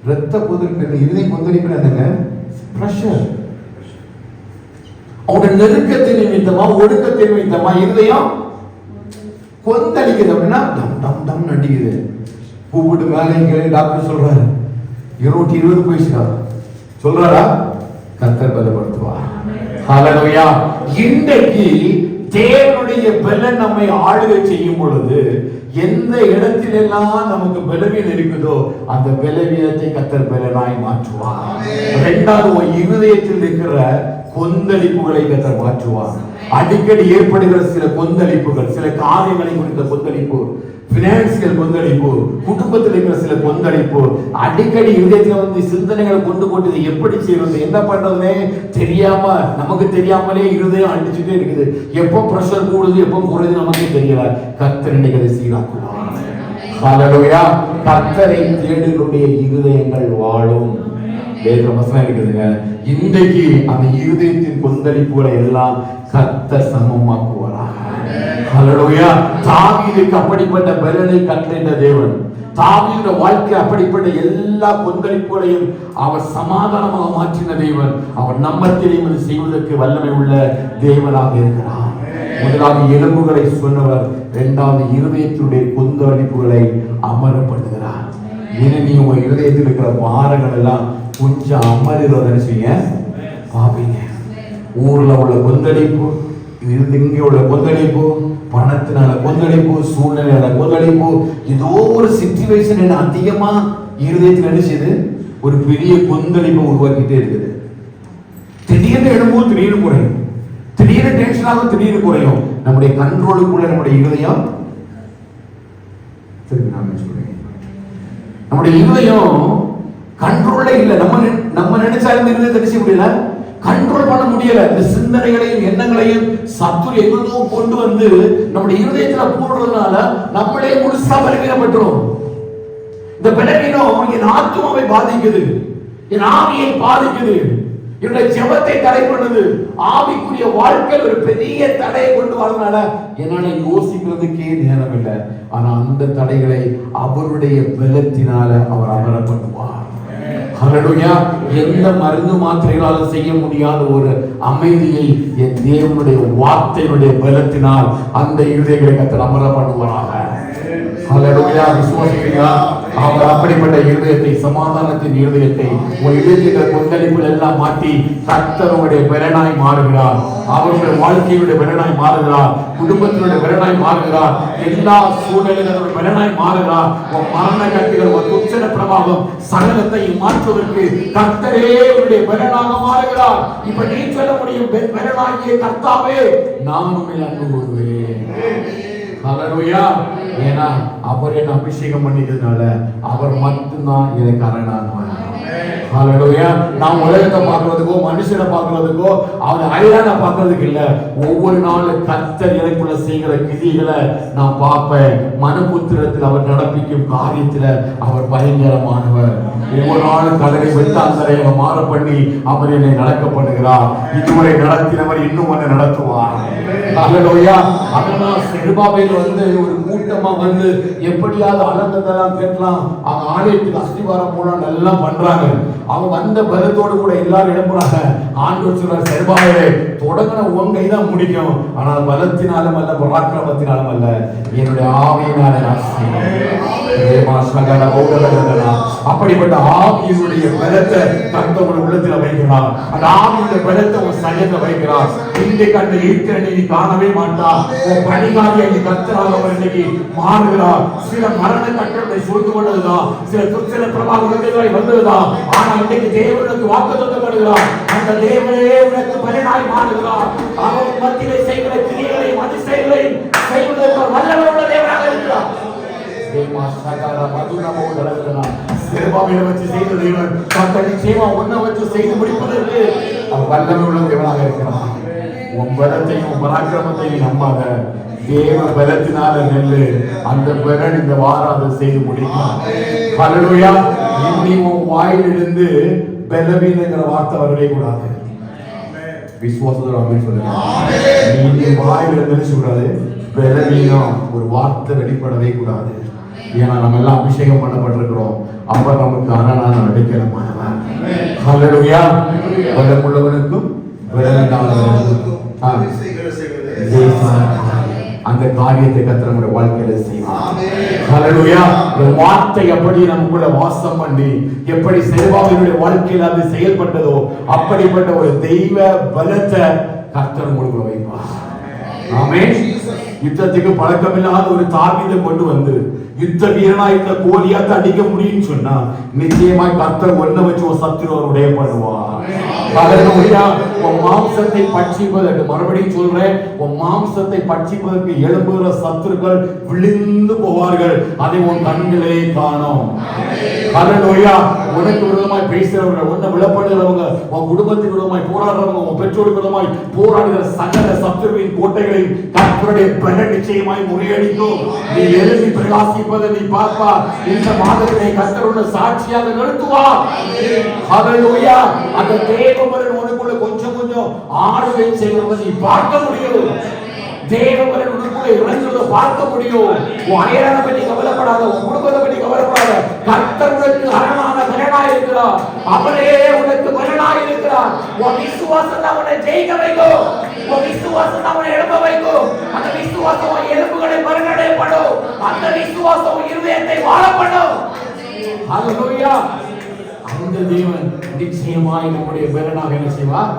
ரத்த கொந்தளிப்பு. இருதய கொந்தளிப்பு என்னங்க? பிரஷர். அவருடைய நெருக்கத்தின் நிமித்தமா ஒடுக்கத்தின் நிமித்தமா இருதயம் கொந்தளிக்குது. அப்படின்னா டம் டம் டம் நடிக்குது. கூப்பிட்டு மேலே டாக்டர் சொல்றாரு 220 போயிடுச்சா சொல்றாரா? கர்த்தர் பலப்படுத்துவார். ஹல்லேலூயா. இன்றைக்கு தேவனுடைய பலன் நம்மை ஆளுகை செய்யும் பொழுது எந்த இடத்திலெல்லாம் நமக்கு பலவீனம் இருக்குதோ அந்த பலவீனத்தை கர்த்தர் பலனாய் மாற்றுவார். இரண்டாவது, இருதயத்தில் இருக்கிற கொந்தளிப்புகளை கர்த்தர் மாற்றுவார். அடிக்கடி ஏற்படுகிற சில கொந்தளிப்புகள், சில காரியங்களை குறித்த கொந்தளிப்பு, பினான்சியல் கொந்தளிப்பு, குடும்பத்தில் இருக்கிற சில கொந்தளிப்பு, அடிக்கடி இதயத்துல வந்து சிந்தனைகளை கொண்டு போட்டு இதை எப்படி செய்யறது, என்ன பண்றதுனே தெரியாம, நமக்கு தெரியாமலே இருதயம் அடிச்சுட்டே இருக்குது. எப்போ பிரஷர் கூடுது, எப்போ குறையுது நமக்கே தெரியல. கர்த்தர் இன்னைக்கு அதை சீராக்குவார். ஹல்லேலூயா. கர்த்தரை தேடுகிற இருதயங்கள் வாழும். வேத வசனம் இருக்குதுங்க. இன்றைக்கு அந்த இருதயத்தின் கொந்தளிப்புகளை எல்லாம் கர்த்தர் சமமாக்குவாராக. ஹல்லேலூயா. தாவீதுக்கு அப்படிப்பட்ட பலனை கட்டளையிட்ட தேவன், தாவீதுடைய வாழ்க்கை அப்படிப்பட்ட எல்லா கொந்தளிப்புகளையும் அவர் சமாதானமாக மாற்றின தேவன். அவர் நம்மத்திலேயும் இது செய்வதற்கு வல்லமை உள்ள தேவனாக இருக்கிறார். முதலாவது எலும்புகளை சொன்னவர், இரண்டாவது இருதயத்தினுடைய கொந்தளிப்புகளை அமரப்படுகிறார். ஏன்னா நீ உங்க இருதயத்தில் இருக்கிற பாரங்கள் எல்லாம் கொஞ்சம் அமர்றதுன்னு செய்ய பாப்பீங்க. ஊர்ல உள்ள கொந்தளிப்பு, இங்க உள்ள கொந்தளிப்பு, பணத்தினால கொந்தளிப்பு, சூழ்நிலையால கொந்தளிப்பு, ஏதோ ஒரு சிச்சுவேஷன் என்ன அதிகமா இருதயத்தில் என்ன செய்யுது, ஒரு பெரிய கொந்தளிப்பை உருவாக்கிட்டே இருக்குது. திடீர்னு எழும்போது திடீர்னு குறையும், திடீர்னு டென்ஷனாக திடீர்னு குறையும். நம்முடைய கண்ட்ரோலுக்குள்ள நம்முடைய இருதயம், நம்முடைய இருதயம் கண்ட்ரோல்ல இல்ல. நம்ம நினைச்சா இருந்தது தெரிஞ்ச முடியல, கண்ட்ரோல் பண்ண முடியல. இந்த சிந்தனைகளையும் எண்ணங்களையும் சத்துரு எங்கோ கொண்டு வந்து நம்முடைய இருதயத்துல போடுறதுனால நம்மளே முழுசா பலவீனப்பட்டுரும். இந்த பலவீனம் என் ஆத்மாவை பாதிக்குது, என் ஆவியை பாதிக்குது, என்னுடைய ஜெபத்தை தடை பண்ணுது. ஆவிக்குரிய வாழ்க்கையில் ஒரு பெரிய தடையை கொண்டு வரதுனால என்னால யோசிக்கிறதுக்கே நேரம் இல்லை. ஆனா அந்த தடைகளை அவருடைய பலத்தினால அவர் அமரப்படுவார். ஹல்லேலூயா. எந்த மருந்து மாத்திரைகளால் செய்ய முடியாத ஒரு அமைதியை என் தேவனுடைய வார்த்தையினுடைய பலத்தினால் அந்த இருதயங்களை கர்த்தர் அமர பண்ணுவாராக. ஹல்லேலூயா. விசுவாசிக்கிறீங்களா? அவர் அப்படிப்பட்ட இருதயத்தை, சமாதானத்தின் இருதயத்தை, ஒரு இதயத்தில் கொந்தளிப்புகள் எல்லாம் மாற்றி கர்த்தருடைய பலனாய் மாறுகிறார். அவருடைய வாழ்க்கையுடைய பலனாய் மாறுகிறார், குடும்பத்தினுடைய பலனாய் மாறுகிறார், எல்லா சூழ்நிலைகளுடைய பலனாய் மாறுகிறார். உன் மரண கட்டுகள், ஒரு துச்சன பிரபாவம் சகலத்தை மாற்றுவதற்கு கர்த்தரே அவருடைய பலனாக மாறுகிறார். இப்ப நீ சொல்ல முடியும், பலனாகிய கர்த்தாவே நான் உம்மை அன்பு கூறுவேன். ஹல்லேலூயா. ஏன்னா அவர் என்ன அபிஷேகம் பண்ணிட்டதுனால அவர் மட்டும்தான் எனக்கு அரணானவர். ஹல்லேலூயா. நான் உலகத்தை பார்க்கிறதுக்கோ மனுஷனை பார்க்கிறதுக்கோ அவனை அயலான பார்க்கிறதுக்கு இல்ல. ஒவ்வொரு நாளும் கர்த்தர் எனக்குள்ள செய்கிற கிரிகளை நான் பார்ப்பேன். மனுபுத்திரத்தில் அவர் நடப்பிக்கும் காரியத்தில் அவர் பயங்கரமானவர். ஒவ்வொரு நாளும் கடலை வெட்டாந்தரை மாற பண்ணி அவர் என்னை நடக்க பண்ணுகிறார். இதுவரை நடத்தினவர் இன்னும் ஒன்றை நடத்துவார். ஹல்லேலூயா. அதனால செருபாபேல் வந்து ஒரு கூட்டமா வந்து எப்படியாவது அளந்ததெல்லாம் கேட்கலாம், அவங்க ஆலயத்துக்கு அஸ்திவாரம் போலாம் எல்லாம் பண்றாங்க. அவங்க வந்த பலத்தோடு கூட எல்லாரும் எழுப்புறாங்க. ஆண்டவர் சொல்றார், செருபாபேலே தொடங்கின உன் கைதான் முடிக்கும், ஆனால் பலத்தினாலும் அல்ல பராக்கிரமத்தினாலும் அல்ல, என்னுடைய ஆவியினால அப்படிப்பட்ட ஆவியினுடைய பலத்தை கர்த்தர் உள்ளத்தில் வைக்கிறார். அந்த ஆவியுடைய பலத்தை ஒரு சயத்தை வைக்கிறார். இன்றைக்கு அந்த இருக்கிற நீ காணவே மாட்டார். உன் பணிகாரியை நீ கர்த்தராக இன்னைக்கு மாறுகிறார். சில மரண கட்டளை சொல்ந்து கொண்டதுதான், சில துச்சன பிரபாவ வந்ததுதான். ஆனா இன்னைக்கு தேவனுக்கு வாக்குத்தத்தம் பண்ணுகிறார். அந்த தேவனே உனக்கு பலனாய் மாறுகிறார். அவர் மத்தியிலே செய்கிற கிரியைகளையும் அதிசயங்களையும் செய்வதற்கு வல்லமை உள்ள தேவனாக இருக்கிறார். செருபாபேலை வச்சு செய்த தேவன் தன் நிச்சயமா ஒன்றை வச்சு செய்து முடிப்பதற்கு அவர் வல்லமை உள்ள தேவனாக இருக்கிறார். உன் பலத்தையும் பராக்கிரமத்தையும் நம்பாத, தேவ பலத்தினால நெல்லு. அந்த பலன் இந்த வாரம் செய்து முடிக்கும். ஹல்லேலூயா. இனி உன் வாயிலிருந்து பலவீனங்கிற வார்த்தை வரவே கூடாது. விசுவாசத்தோட அப்படின்னு சொல்லுங்க. நீ வாயிலிருந்து சொல்றாது பலவீனம் ஒரு வார்த்தை வெளிப்படவே கூடாது. ஏன்னா நம்ம எல்லாம் அபிஷேகம் பண்ணப்பட்டிருக்கிறோம். அவர் நமக்கு அரணான அடைக்கலமானவர். ஹல்லேலூயா. பலமுள்ளவனுக்கும் அந்த காரியத்தை கர்த்தர் நம்முடைய வாழ்க்கையில செய்வார். ஹல்லேலூயா. ஒரு வார்த்தை எப்படி நமக்குள்ள வாசம் பண்ணி எப்படி செருபாபேலுடைய வாழ்க்கையில் அது செயல்பட்டதோ அப்படிப்பட்ட ஒரு தெய்வ பலத்தை கர்த்தர் உங்களுக்குள்ள வைப்பார். ஆமென். யுத்தத்துக்கு பழக்கமில்லாத ஒரு தாவீதை கொண்டு வந்து யுத்த வீரனா இந்த கோலியாத்தை அடிக்க முடியும்னு சொன்னா நிச்சயமாய் கர்த்தர் ஒன்ன வச்சு ஒரு சத்துரு அவருடைய பண்ணுவார். ஹல்லேலூயா. உன் மாம்சத்தை பட்சிப்பதற்கு, மறுபடியும் சொல்றேன், உன் மாம்சத்தை பட்சிப்பதற்கு எழும்புகிற சத்துருக்கள் விழுந்து போவார்கள். அதை உன் கண்களே காணும். ஹல்லேலூயா. உனக்கு விரோதமாய் பேசுறவங்க, உன்னை விளப்படுகிறவங்க, உன் குடும்பத்துக்கு விரோதமாய் போராடுறவங்க, உன் பெற்றோருக்கு விரோதமாய் போராடுகிற சகல சத்துருவின் கோட்டைகளை கர்த்தருடைய பலன் நிச்சயமாய் முறியடிக்கும். நீ எழுதி பிரகாசிப்பதை நீ பார்ப்பா. இந்த மாதத்திலே கர்த்தருடைய சாட்சியாக நிறுத்துவார். ஹல்லேலூயா. அந்த தேவபலன் உனக்குள்ள கொஞ்சம் கொஞ்சம் ஆளுகை செய்வதை நீ பார்க்க முடியும். தேவபலன் உனக்குள்ள இறங்குவதை பார்க்க முடியும். உன் அயரான பற்றி கவலைப்படாத, உன் குடும்பத்தை பற்றி கவலைப்படாத. கர்த்தர் உனக்கு அரணான பலனாய் இருக்கிறார். அவரே உனக்கு பலனாய் இருக்கிறார். உன் விசுவாசம் தான் உன்னை ஜெயிக்க வைக்கும். உன் விசுவாசம் தான் உன்னை எழுப்ப வைக்கும். அந்த விசுவாசம் உன் எலும்புகளை பலனடைய பண்ணும். அந்த விசுவாசம் உன் இருதயத்தை வாழ பண்ணும். ஹல்லேலூயா. அந்த தேவன் நிச்சயமாய் நம்முடைய பலனாக என்ன செய்வார்?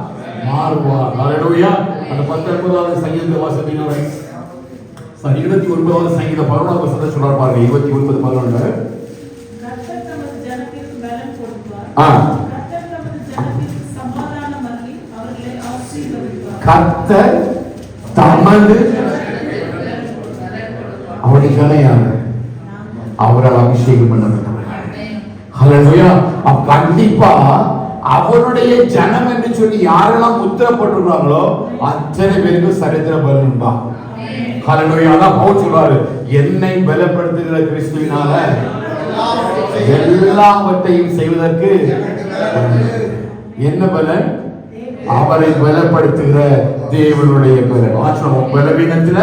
மாறுவார். ஹல்லேலூயா. அந்த 19வது சங்கீதத்தை வாசித்தீங்கன்னா 29வது சங்கீதம் 11வது வசனத்தை சொல்றார் பாருங்க. 29:11. கர்த்தர் தமது ஜனத்திற்கு பலன் கொடுப்பார். கர்த்தர் தமது ஜனத்திற்கு சமாதானம் அருளி அவர்களை ஆசீர்வதிப்பார். கர்த்தர் தமது அவருடைய ஜனையான அவரால் அபிஷேகம் பண்ணப்பட்டவர். ஹல்லேலூயா. கண்டிப்பா அவருடைய ஜனம் என்று சொல்லி யாரெல்லாம் முத்திரப்பட்டிருக்காங்களோ அத்தனை பேருக்கு சரித்திர பலன் உண்டா? ஹல்லேலூயா. அதான் பவுல் சொல்றாரு, என்னை பலப்படுத்துகிற கிறிஸ்துவினால எல்லாவற்றையும் செய்வதற்கு என்ன பலன்? அவரை பலப்படுத்துகிற தேவனுடைய பலன். ஆச்சரியம். பலவீனத்துல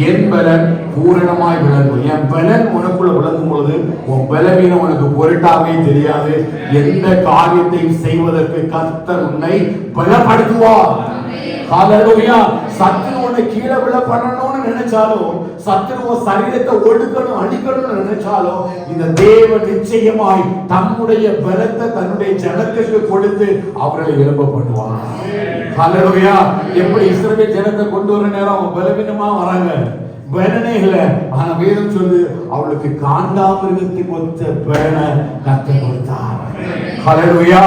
என் பலன் பூரணமாய் விளங்கும். என் பலன் உனக்குள்ள விளங்கும் பொழுது உன் பலவீனம் உனக்கு பொருட்டாவே தெரியாது. எந்த காரியத்தையும் செய்வதற்கு கர்த்தர் உன்னை பலப்படுத்துவார். ஹல்லேலூயா. சத்துரு உன்னை கீழே விழ பண்ணணும்னு நினைச்சாலும், சத்துருவ சரீரத்தை ஒடுக்கணும் அழிக்கணும்னு நினைச்சாலும், இந்த தேவன் நிச்சயமாய் தம்முடைய பலத்தை தன்னுடைய ஜனத்திற்கு கொடுத்து அவர்களை எழும்ப பண்ணுவார். ஹல்லேலூயா. எப்படி இஸ்ரவேல் ஜனத்தை கொண்டு வர நேரம் அவங்க பலவீனமா வராங்க, பலனே இல்லை. ஆனா வேதம் சொல்லு, அவளுக்கு காண்டாமிருகத்துக்கு ஒத்த பலனை கர்த்தர் கொடுத்தார். ஹல்லேலூயா.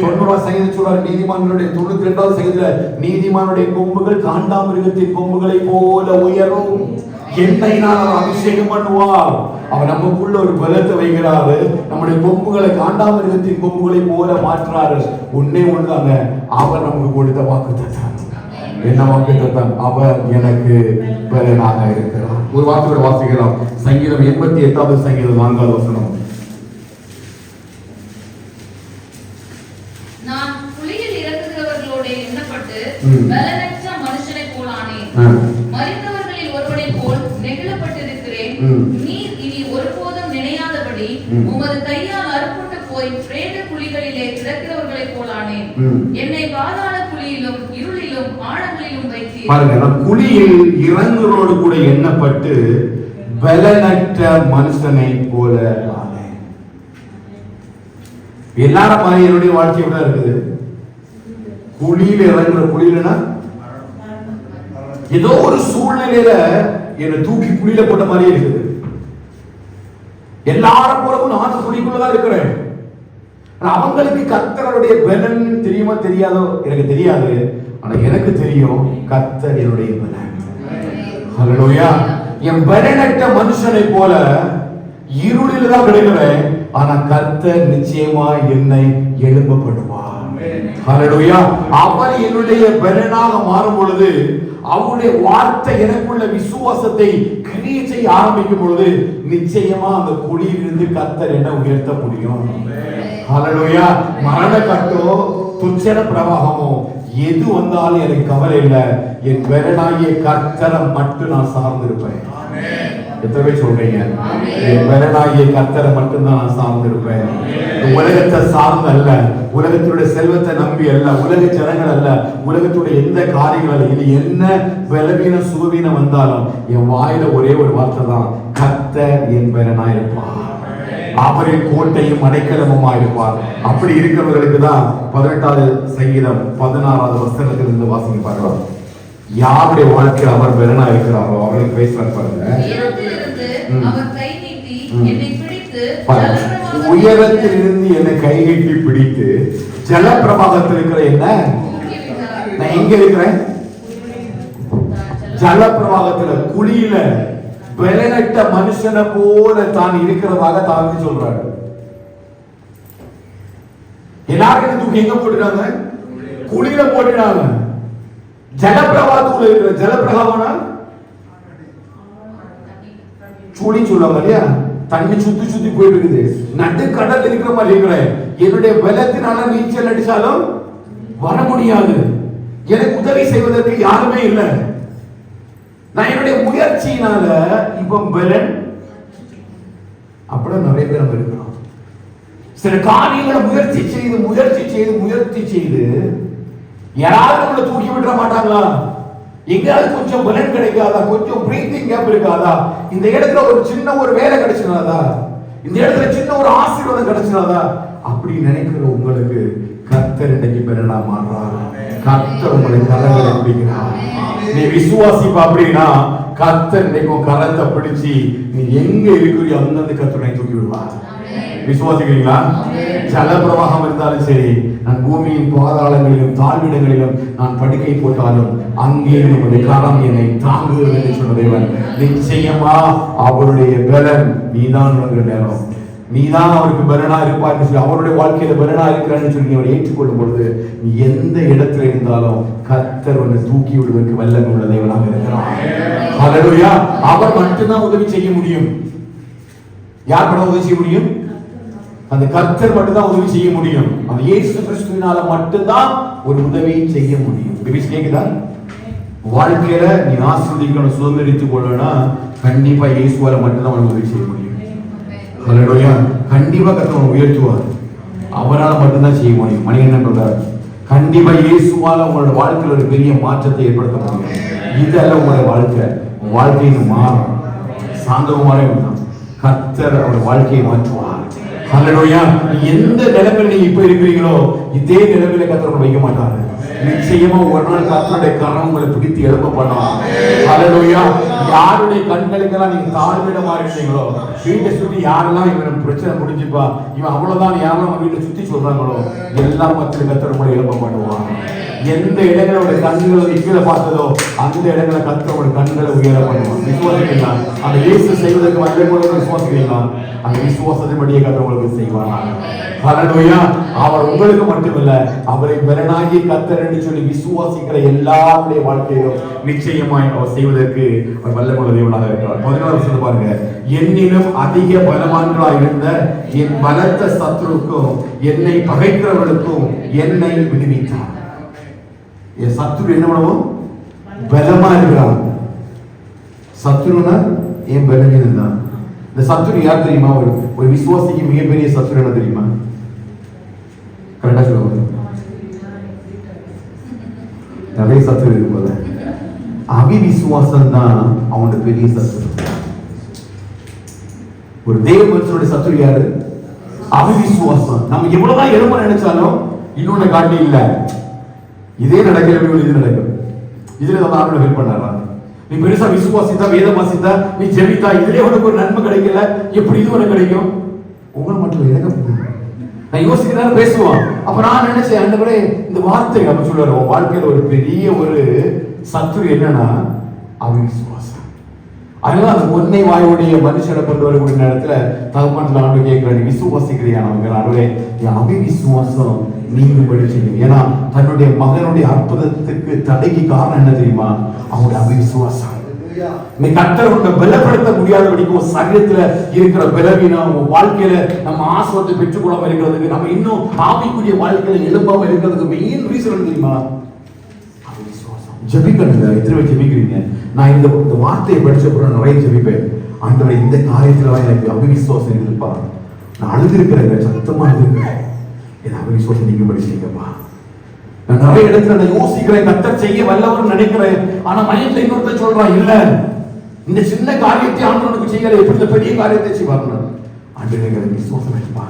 90வது சங்கீதம் சொல்றாரு, நீதிமான்களுடைய 92வது சங்கீதத்துல, நீதிமானுடைய கொம்புகள் காண்டாமிருகத்தின் கொம்புகளை போல உயரும். என்னை நான் அபிஷேகம் பண்ணுவார். அவர் நமக்குள்ள ஒரு பலத்தை வைக்கிறாரு. நம்முடைய கொம்புகளை காண்டாமிருகத்தின் கொம்புகளை போல மாற்றுறாரு. ஒன்னே ஒண்ணுதாங்க, அவர் நமக்கு கொடுத்த வாக்குத்தத்தம். என்ன வாக்குத்தத்தம்? அவர் எனக்கு பலனாக இருக்கிறார். ஒரு வார்த்தையோட வாசிக்கலாம். சங்கீதம் 88வது சங்கீதம் 4வது வசனம். நான் குழியில் இறங்குகிறவர்களோடு எண்ணப்பட்டு பலனற்ற மனுஷனை போலானேன். மரித்தவர்களில் ஒருவனை போல் நெகிழப்பட்டிருக்கிறேன். நீர் இனி ஒருபோதும் நினையாதபடி உமது கையால் அறுப்புண்டு போய் பிரேத குழிகளிலே கிடக்கிறவர்களை போலானேன். என்னை பாதாள குழியிலும் இருளிலும் ஆழங்களிலும் வைத்தீர். பாருங்க, நான் குழியில் இறங்குறோடு கூட எண்ணப்பட்டு பலனற்ற மனுஷனை போல ஆனேன். எல்லாரும் மாதிரி என்னுடைய வாழ்க்கை விட இருக்குது. குழியில் இறங்குற, குழியிலனா ஏதோ ஒரு சூழ்நிலையில என்னை தூக்கி குழியில போட்ட மாதிரியே இருக்குது. எல்லாரும் போலவும் நானும் குழிக்குள்ளதான் இருக்கிறேன். அவங்களுக்கு கர்த்தருடைய பலன் தெரியுமா தெரியாதோ எனக்கு தெரியாது. ஆனா எனக்கு தெரியும், கர்த்தர் என்னுடைய பலன். ஹல்லேலூயா. என் பலனற்ற மனுஷனை போல இருளில் தான் கிடைக்கிறேன். ஆனா கர்த்தர் நிச்சயமா என்னை எழும்ப பண்ணுவார். ஹல்லேலூயா. அவர் என்னுடைய பலனாக மாறும் பொழுது, அவருடைய வார்த்தை எனக்குள்ள விசுவாசத்தை கிரியை செய்ய ஆரம்பிக்கும் பொழுது, நிச்சயமா அந்த குழியிலிருந்து கர்த்தர் என்ன உயர்த்த முடியும். ஹல்லேலூயா. மரண கட்டோ துச்சன பிரவாகமோ எது வந்தாலும் எனக்கு கவலை இல்லை. என் பலனாகிய கர்த்தரை மட்டும் நான் சார்ந்திருப்பேன். எத்தனை பேர் சொல்றீங்க? என் பலனாகிய கர்த்தரை மட்டும் தான் நான் சார்ந்திருப்பேன். உலகத்தை சார்ந்து அல்ல, உலகத்துடைய செல்வத்தை நம்பி அல்ல, உலக ஜனங்கள் அல்ல, உலகத்துடைய எந்த காரியங்கள் அல்ல. இது என்ன பலவீனம் சுகவீனம் வந்தாலும் என் வாயில ஒரே ஒரு வார்த்தை தான், கர்த்தர் என் பலனாயிருப்பார். அவரின் கோட்டையும் அடைக்கலமுமா இருப்பார். அப்படி இருக்கிறவர்களுக்கு தான் 18வது சங்கீதம் 16வது வசனத்திலிருந்து வாசிக்க பார்க்கலாம். யாருடைய வாழ்க்கையில் அவர் பலனா இருக்கிறாரோ அவர்களுக்கு பேசுறார் பாருங்க. அவர் கை நீட்டி என்னை பிடித்து உயரத்திலிருந்து என்னை கைகட்டி பிடித்து ஜலப்பிரவாகத்தில் இருக்கிற என்ன நான் எங்க இருக்கிறேன்? ஜலப்பிரவாகத்துல குழியில பெலனட்ட மனுஷனை போல தான் இருக்கிறதாக தாவி சொல்றாரு. எல்லாரும் தூக்கி எங்க போட்டுட்டாங்க? குழியில போட்டுட்டாங்க. ஜலப்பிரவாகத்துக்குள்ள இருக்கிற ஜலப்பிரவாகம்னா சுழி சொல்லுவாங்க இல்லையா, தண்ணி சுத்தி சுத்தி போயிட்டு இருக்குது. நடு கடல் இருக்கிற மாதிரி இருக்கிறேன். என்னுடைய பலத்தினால நீச்சல் அடிச்சாலும் வர முடியாது. எனக்கு உதவி செய்வதற்கு யாருமே இல்லை. நான் என்னுடைய முயற்சியினால இப்ப பலன் அப்படி நிறைய பேர் நம்ம இருக்கிறோம். சில காரியங்களை முயற்சி செய்து யாராவது நம்மளை தூக்கி விட மாட்டாங்களா? எங்கேயாவது கொஞ்சம் பலன் கிடைக்காதா? கொஞ்சம் பிரீத்திங் கேப் இருக்காதா? இந்த இடத்துல ஒரு சின்ன ஒரு வேலை கிடைச்சிடாதா? இந்த இடத்துல சின்ன ஒரு ஆசீர்வாதம் கிடைச்சிடாதா? அப்படி நினைக்கிற உங்களுக்கு கர்த்தர் இன்னைக்கு பலனா மாறுறார். கர்த்தர் உங்களை கரங்களை பிடிக்கிறார். நீ விசுவாசிப்பா. அப்படின்னா கர்த்தர் இன்னைக்கு கரத்தை பிடிச்சி நீ எங்க இருக்கிறியோ அங்கிருந்து கர்த்தரை தூக்கி விடுவார். விசுவாசிக்கிறீங்களா? ஜலப்பிரவாகம் இருந்தாலும் சரி, நான் பூமியின் பாதாளங்களிலும் தாழ்விடங்களிலும் நான் படுக்கை போட்டாலும் அங்கே நம்முடைய கரம் என்னை தாங்குகிறது என்று சொன்ன தேவன் நிச்சயமா அவருடைய பலன் நீதான் நேரம், நீதான் அவருக்கு பலனா இருப்பார் சொல்லி அவருடைய வாழ்க்கையில பலனா இருக்கிறான்னு சொல்லி அவரை ஏற்றுக்கொள்ளும் பொழுது நீ எந்த இடத்துல இருந்தாலும் கர்த்தர் உன்னை தூக்கி விடுவதற்கு வல்லமை உள்ள தேவனாக இருக்கிறார். ஹல்லேலூயா. அவர் மட்டும்தான் உதவி செய்ய முடியும். யார் கூட உதவி செய்ய முடியும்? அந்த கர்த்தர் மட்டும்தான் உதவி செய்ய முடியும். அந்த இயேசு கிறிஸ்துவினால மட்டும்தான் ஒரு உதவி செய்ய முடியும். பிபிஸ் கேக்குதா? வாழ்க்கையில நீ ஆசீர்வதிக்கணும், சுதந்திரித்துக் கொள்ளணும், கண்டிப்பா இயேசுவால மட்டும்தான் உனக்கு உதவி செய்ய முடியும். ஹல்லேலூயா. கண்டிப்பா கர்த்தர் உயர்த்துவார். அவரால் மட்டும்தான் செய்ய முடியும். மணிகண்டன் சொல்றார், கண்டிப்பா இயேசுவால உங்களோட வாழ்க்கையில ஒரு பெரிய மாற்றத்தை ஏற்படுத்த முடியும். இதெல்லாம் உங்களுடைய வாழ்க்கை, உங்க வாழ்க்கையின் மாறும். சாந்தகுமாரே கர்த்தர் அவருடைய வாழ்க்கையை மாற்றுவார். ஹல்லேலூயா. எந்த நிலைமையில நீங்க இப்ப இருக்கிறீங்களோ இதே நிலைமையில கர்த்தர் வைக்க மாட்டாரு. நிச்சயமா ஒரு நாள் கர்த்தருடைய கரம் உங்களை பிடித்து எழுப்ப பண்ணுவார். ஹல்லேலூயா. யாருடைய கண்களுக்கெல்லாம் நீங்க தாழ்விடமா இருக்கீங்களோ, வீட்டை சுத்தி யாரெல்லாம் இவன் பிரச்சனை முடிஞ்சுப்பா, இவன் அவ்வளவுதான் யாரெல்லாம் வீட்டை சுத்தி சொல்றாங்களோ எல்லாம் பத்திர கர்த்தர் உங்களை எழுப்ப பண்ணுவார். எந்த இடங்களோட கண்களை கீழே பார்த்ததோ அந்த இடங்களை கர்த்தரோட கண்களை உயர பண்ணுவார். விசுவாசிக்கிறீங்களா? அந்த இயேசு செய்வதற்கு வந்த கூட விசுவாசிக்கிறீங்களா? அந்த விசுவாசத்தின்படியே கர்த்தர் உங்களுக்கு செய்வார். ஹல்லேலூயா. அவர் உங்களுக்கு மட்டுமல்ல, அவரை பலனாகிய கர்த்தர் என்று சொல்லி விசுவாசிக்கிற எல்லாருடைய வாழ்க்கையிலும் நிச்சயமாய் அவர் செய்வதற்கு அவர் வல்லமையுள்ள தேவனாக இருக்கிறார். 11வது வசனம் பாருங்க. என்னிலும் அதிக பலவான்களாய் இருந்த என் பலத்த சத்துருக்கும் என்னை பகைக்கிறவர்களுக்கும் என்னை விடுவித்தார். என் சத்துரு என்ன பண்ணுவோம்? பலமா இருக்கிறான். சத்துருனா என் பலவீனம் தான். இந்த சத்துரு யார் தெரியுமா? ஒரு விசுவாசிக்கு மிகப்பெரிய சத்துரு என்ன தெரியுமா? கரெக்டா சொல்லுவாங்க. நிறைய சத்துரு இருக்கு போல. அவிவிசுவாசம் தான் அவனோட பெரிய சத்துரு. ஒரு தேவ மனுஷனுடைய சத்துரு யாரு? அவிவிசுவாசம். நம்ம எவ்வளவுதான் எழும நினைச்சாலும் இன்னொன்னு காட்டி இல்ல, இதே நடக்கல, இது நடக்கும், இதுல நம்ம ஆண்டவர் ஹெல்ப் பண்ணாரா? நீ பெருசா விசுவாசித்தா, வேதம் வாசித்தா, நீ ஜெபித்தா, இதுலயே உனக்கு ஒரு நன்மை கிடைக்கல, எப்படி இது உனக்கு கிடைக்கும்? உங்களை மட்டும் எனக்கு நான் யோசிக்கிறேன் பேசுவான். அப்ப நான் நினைச்சேன் ஆண்டவரே இந்த வார்த்தை நம்ம சொல்லுவாரு, உன் வாழ்க்கையில ஒரு பெரிய ஒரு சத்துரு என்னன்னா அவிசுவாசம். அதனால அந்த ஒன்னை வாயுடைய மனுஷனை கொண்டு வரக்கூடிய நேரத்துல தகப்பன்ல ஆண்டு கேட்கிறாரு, விசுவாசிக்கிறியா? நமக்கு ஆண்டவரே என் அவிசுவாசம் நீங்கும்படி செய்யும். ஏன்னா தன்னுடைய மகனுடைய அற்புதத்துக்கு தடைக்கு காரணம் என்ன தெரியுமா? அவனுடைய அவிசுவாசம். நீ கர்த்தரை பலப்படுத்த முடியாதபடிக்கு சரீரத்துல இருக்கிற பலவீனம், வாழ்க்கையில நம்ம ஆசீர்வாதத்தை பெற்றுக்கொள்ளாம இருக்கிறதுக்கு, நம்ம இன்னும் ஆவிக்குரிய வாழ்க்கையில எழுப்பாம இருக்கிறதுக்கு மெயின் ரீசன் தெரியுமா? அவிசுவாசம். ஜெபிக்கணுங்க. எத்தனை பேர் ஜெபிக்கிறீங்க? நான் இந்த வார்த்தையை படிச்ச பிறகு நிறைய ஜெபிப்பேன். ஆண்டவரே இந்த காரியத்துல எனக்கு அவிசுவாசம் இருப்பா, நான் அழுதிருக்கிறேங்க, சத்தமா அழுதிருக்கிறேன், என் அவிசுவாசம் நீங்க படிச்சீங்கப்பா. நான் நிறைய இடத்துல நான் யோசிக்கிறேன், கர்த்தர் செய்ய வல்லவர் நினைக்கிறேன், ஆனா மைண்ட்ல இன்னொருத்தர் சொல்றான், இல்ல இந்த சின்ன காரியத்தை ஆண்டவனுக்கு செய்யல, எப்படி இந்த பெரிய காரியத்தை செய்வாங்க? ஆண்டவரே விசுவாசம் இருப்பா,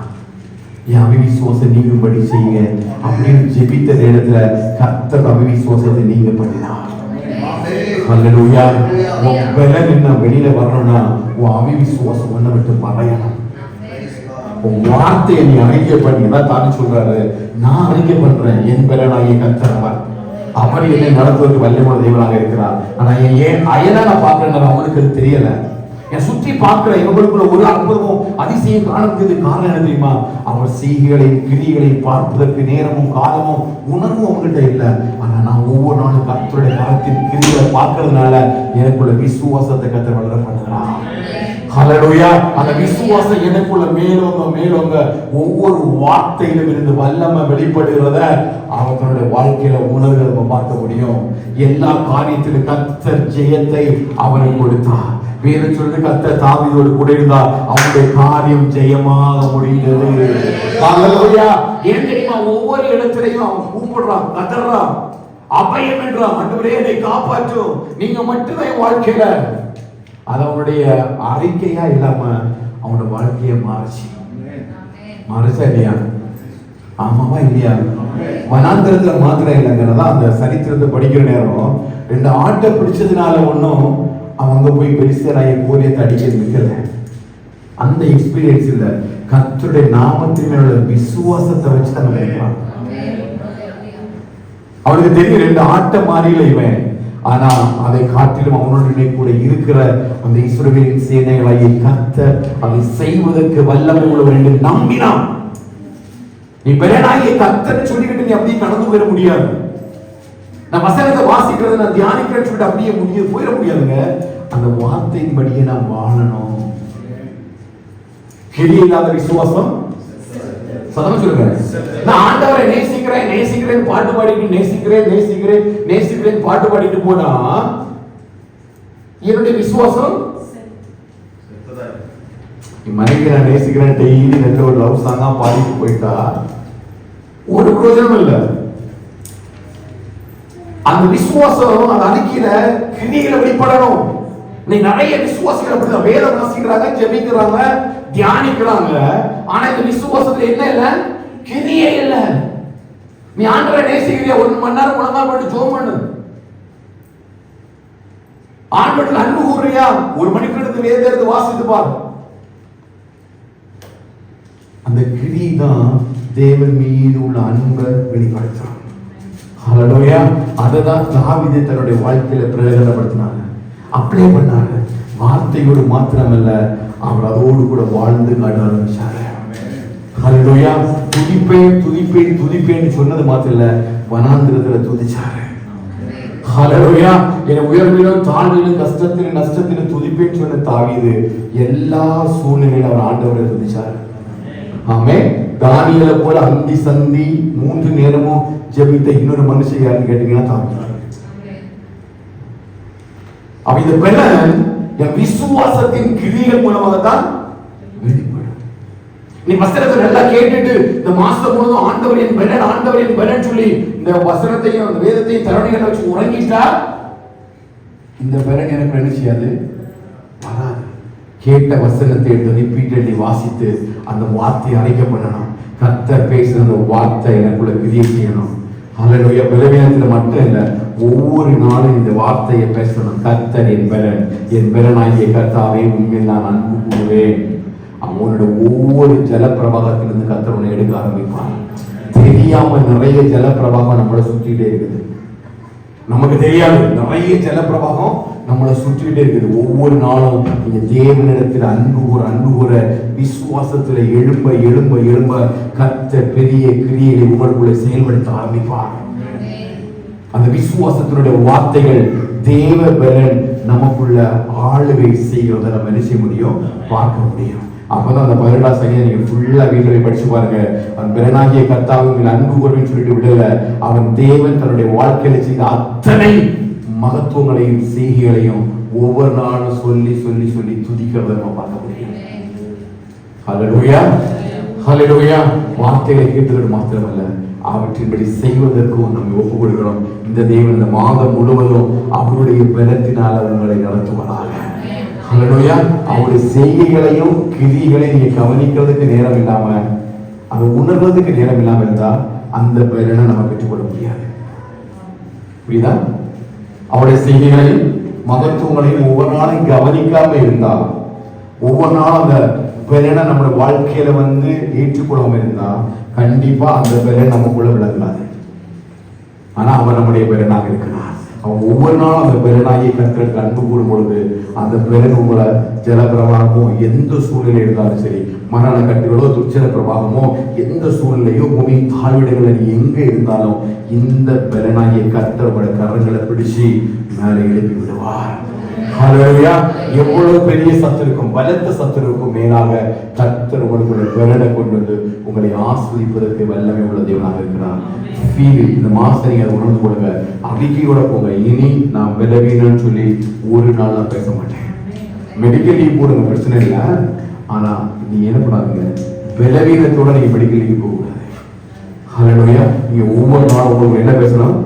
என் அவிசுவாசம் நீங்கும்படி செய்யுங்க அப்படின்னு ஜெபித்த நேரத்துல கர்த்தர் அவிசுவாசத்தை நீங்க பண்ணினார். ஹல்லேலூயா. உன் பலன் என்ன வெளியில வரணும்னா உன் அவிசுவாசம் ஒண்ண விட்டு மறையணும். உன் வார்த்தையை நீ அறிக்கை பண்ணி தான் தானே சொல்றாரு, நான் அறிக்கை பண்றேன் என் பலனாகிய கர்த்தர் அவர், அவர் என்னை நடத்துவதற்கு வல்லமையுள்ள தேவனாக இருக்கிறார். ஆனா ஏன் அயனா நான் பாக்குறேன், அவனுக்கு அது தெரியல. என் சுற்றி பார்க்கிற இவங்களுக்குள்ள ஒரு அற்புதமும் அதிசயம் காணப்படுது. காரணம் என்ன தெரியுமா? அவர் செய்கைகளையும் கிரியைகளையும் பார்ப்பதற்கு நேரமும் காலமும் உணர்வும் அவங்ககிட்ட இல்லை. ஆனா நான் ஒவ்வொரு நாளும் கர்த்தருடைய கரத்தின் கிரியை பார்க்கறதுனால எனக்குள்ள விசுவாசத்தை கர்த்தர் வளர பண்ணுகிறார். ஹல்லேலூயா. அந்த விசுவாசம் எனக்குள்ள மேலோங்க மேலோங்க ஒவ்வொரு வார்த்தையிலும் இருந்து வல்லமை வெளிப்படுகிறத அவன் தன்னுடைய வாழ்க்கையில உணர்கிறத பார்க்க முடியும். எல்லா காரியத்திலும் கர்த்தர் ஜெயத்தை அவனுக்கு கொடுத்தார். வேதம் சொல்றது கர்த்தர் தாவீதோடு கூட இருந்தார், அவனுடைய காரியம் ஜெயமாக முடிந்தது. ஹல்லேலூயா. ஏன் தெரியுமா? ஒவ்வொரு இடத்திலையும் அவன் கூப்பிடுறான், கதறான், அபயம் என்றான், ஆண்டவரே என்னை காப்பாற்றும், நீங்க மட்டும்தான் என் வாழ்க்கையில. அது அவனுடைய அறிக்கையா இல்லாம அவனோட வாழ்க்கையை மாறுச்சா இல்லையா? ஆமாவா இல்லையா? வனாந்திரத்துல மாத்திரம் இல்லைங்கிறதா அந்த சரித்திரத்தை படிக்கிற நேரம் 2 ஆட்டை பிடிச்சதுனால ஒன்னும் அவங்க போய் பெருசராய கோலியத்தை அடிக்க நிற்கல. அந்த எக்ஸ்பீரியன்ஸ் இல்ல, கர்த்தருடைய நாமத்தின் மேல விசுவாசத்தை வச்சு தான் நினைக்கிறான். அவனுக்கு தெரியும் 2 ஆட்டை மாறியில இவன், ஆனா அதை காட்டிலும் அவனுடைய கூட இருக்கிற அந்த இஸ்ரவேலின் சேனைகளாகிய கர்த்தர் அதை செய்வதற்கு வல்லமை உள்ளவர் என்று நம்பினான். நீ பெரியனாகிய கர்த்தர் சொல்லிக்கிட்டு நீ அப்படியே கடந்து போயிட முடியாது. நான் வசனத்தை வாசிக்கிறது, நான் தியானிக்கிறேன்னு சொல்லிட்டு அப்படியே போயிட முடியாதுங்க. அந்த வார்த்தையின்படியே நாம் வாழணும். கிரியை இல்லாத விசுவாசம் சதம் சொல்லுங்க. நான் ஆண்டவரை நேசிக்கிறேன் நேசிக்கிறேன் பாட்டு பாடிட்டு நேசிக்கிறேன் பாட்டு பாடிட்டு போனா என்னுடைய விசுவாசம் மனைவி நான் நேசிக்கிறேன் டெய்லி நல்ல ஒரு லவ் சாங்கா பாடிட்டு போயிட்டா ஒரு பிரயோஜனம் இல்லை. அந்த விசுவாசம் அந்த அறிக்கையில கிரியைகளை வெளிப்படணும். நீ நிறைய விசுவாசிகள் அப்படிதான் வேதம் வாசிக்கிறாங்க, ஜெபிக்கிறாங்க, தியானிக்கிறாங்க, ஆனா இந்த விசுவாசத்துல என்ன இல்ல? கிரியை இல்ல. நீ ஆண்டவரை நேசிக்கிறியா? 1 மணி நேரம் முழங்கால் போட்டு ஜெபம் பண்ணு. ஆண்டவருக்கு அன்பு கூறுறியா? 1 மணிக்கு எடுத்து வேதத்தை எடுத்து வாசித்து பாரு. அந்த கிரியை தான் தேவன் மீது உள்ள அன்பை வெளிப்படுத்துறான். ஹல்லேலூயா. அததான் தாவீது தன்னுடைய வாழ்க்கையில பிரயோஜனப்படுத்தினாங்க, அப்ளை பண்ணாங்க. வார்த்தையோடு மாத்திரமல்ல, அவர் அதோடு கூட வாழ்ந்து காட்ட ஆரம்பிச்சாரு. ஹல்லேலூயா. துதிப்பேன் சொன்னது மாத்திரம் இல்ல, வனாந்திரத்துல துதிச்சாரு. ஹல்லேலூயா. என் உயர்விலும் தாழ்விலும் கஷ்டத்திலும் நஷ்டத்திலும் துதிப்பேன் சொன்ன தாவீது எல்லா சூழ்நிலையிலும் அவர் ஆண்டவரை துதிச்சாரு. ஆமென். தானியேலை போல அந்தி சந்தி 3 நேரமும் ஜெபித்த இன்னொரு மனுஷன் யாருன்னு கேட்டீங்கன்னா தாவீது. அப்ப இந்த பலன் என் விசுவாசத்தின் கிரியைகள் மூலமாக தான் வெளிப்படும். நீ வசனத்தை நல்லா கேட்டுட்டு இந்த மாசம் முழுவதும் ஆண்டவரின் பலன் சொல்லி இந்த வசனத்தையும் அந்த வேதத்தையும் தரணிகளை வச்சு உறங்கிட்டா இந்த பலன் எனக்கு என்ன செய்யாது? வராது. கேட்ட வசனத்தை எடுத்து ரிப்பீட்டட்லி வாசித்து அந்த வார்த்தையை அறிக்க பண்ணணும். கர்த்தர் பேசுற அந்த வார்த்தை எனக்குள்ள கிரியை செய்யணும். ஹல்லேலூயா. பலவீனத்துல மட்டும் இல்ல, ஒவ்வொரு நாளும் இந்த வார்த்தையை பேசணும். கர்த்தர் என் பலனாகிய கர்த்தாவே உண்மையில் நான் அன்பு கூறுவேன். அவனோட ஒவ்வொரு ஜலப்பிரவாகத்திலிருந்து கர்த்தர் உன்னை எடுக்க ஆரம்பிப்பான். தெரியாம நிறைய ஜலப்பிரவாகம் நம்மளை சுற்றிட்டே இருக்குது. நமக்கு தெரியாது நிறைய ஜலப்பிரவாகம் நம்மளை சுற்றிட்டே இருக்குது. ஒவ்வொரு நாளும் நீங்க தேவனிடத்தில் அன்பு கூற விசுவாசத்துல எழும்ப கர்த்தர் பெரிய கிரியைகளை உங்களுக்குள்ள செயல்படுத்த ஆரம்பிப்பார். அந்த விசுவாசத்தினுடைய வார்த்தைகள் தேவ பலன் நமக்குள்ள ஆளுகை செய்கிறத நம்ம என்ன செய்ய முடியும்? பார்க்க முடியும். அப்பதான் அந்த 12ஆம் சங்கீதம் நீங்க ஃபுல்லா வீட்டுல படிச்சு பாருங்க. அவன் பலனாகிய கர்த்தாவின் அன்பு கூறுவேன்னு சொல்லிட்டு விடல, அவன் தேவன் தன்னுடைய வாழ்க்கையில செய்த அத்தனை மகத்துவங்களையும் செய்கைகளையும் ஒவ்வொரு நாளும் சொல்லி துதிக்கிறத நம்ம பார்க்க முடியும். ஹல்லேலூயா. ஹல்லேலூயா. வார்த்தைகளை கேட்டது மாத்திரமல்ல, அவற்றின்படி செய்வதற்கும் நம்ம ஒப்புக் கொடுக்கிறோம். இந்த தேவன் இந்த மாதம் முழுவதும் அவருடைய பலத்தினால் உங்களை நடத்துவதாக. ஹல்லேலூயா. அவருடைய செய்கைகளையும் கிரியைகளையும் நீங்க கவனிக்கிறதுக்கு நேரம் இல்லாம, அதை உணர்வதற்கு நேரம் இல்லாம இருந்தா அந்த பலனை நம்ம பெற்றுக்கொள்ள முடியாது. புரியுதா? அவருடைய செய்திகளையும் மகத்துவங்களையும் ஒவ்வொரு நாளையும் கவனிக்காம இருந்தா, ஒவ்வொரு நாளும் அந்த பலனை நம்முடைய வாழ்க்கையில ஏற்றுக்கொள்ளாம இருந்தா கண்டிப்பா அந்த பலன் நமக்குள்ள விளங்காது. ஆனா அவர் நம்முடைய பலனாக இருக்கிறார். அவன் ஒவ்வொரு நாளும் அந்த பலனாகிய கர்த்தருக்கு அன்பு கூடும் பொழுது அந்த பலன் உங்களை ஜலப்பிரவாகமோ எந்த சூழ்நிலை இருந்தாலும் சரி, மரண கட்டுகளோ துர்ச்சன பிரவாகமோ எந்த சூழ்நிலையோ பூமியின் தாழ்விடங்களில் எங்க இருந்தாலும் இந்த பலனாகிய கர்த்தர் உங்களை கரங்களை பிடிச்சு மேலே எழுப்பி விடுவார். ஹல்லேலூயா. எவ்வளவு பெரிய சத்துருக்கும் பலத்த சத்துருக்கும் மேலாக கர்த்தர் உங்களுடைய பலனை கொண்டு வந்து உங்களை ஆஸ்வதிப்பதற்கு வல்லமை உள்ள தேவனாக இருக்கிறார். இந்த மாசம் நீங்க அதை உணர்ந்து கொள்ளுங்க. அறிக்கையோட போங்க. இனி நான் பலவீனன்னு சொல்லி ஒரு நாள் நான் பேச மாட்டேன். மெடிக்கல் லீவ் போடுங்க, பிரச்சனை இல்லை. ஆனா நீங்க என்ன பண்ணாதீங்க, பலவீனத்தோட நீங்க மெடிக்கல் லீவ் போக கூடாது. ஹல்லேலூயா. நீங்க ஒவ்வொரு நாளும் உங்களுக்கு என்ன பேசணும்?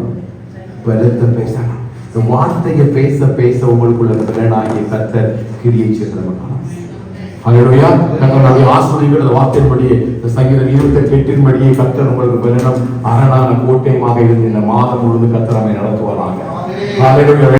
பலத்தை பேசணும். இந்த வார்த்தையை பேச பேச உங்களுக்குள்ள பலனாகிய கர்த்தர் கிரியை செய்து ஹல்லேலூயா. கர்த்தருடைய ஆசீர்வாதங்கள் வார்த்தையின்படியே சங்கீதம் 28:8 கர்த்தர் உங்களுக்கு பலனும் அரணான கோட்டையுமாக இருந்து இந்த மாதம் முழுவதும் கர்த்தர் நம்மை நடத்துவாராக. ஹல்லேலூயா.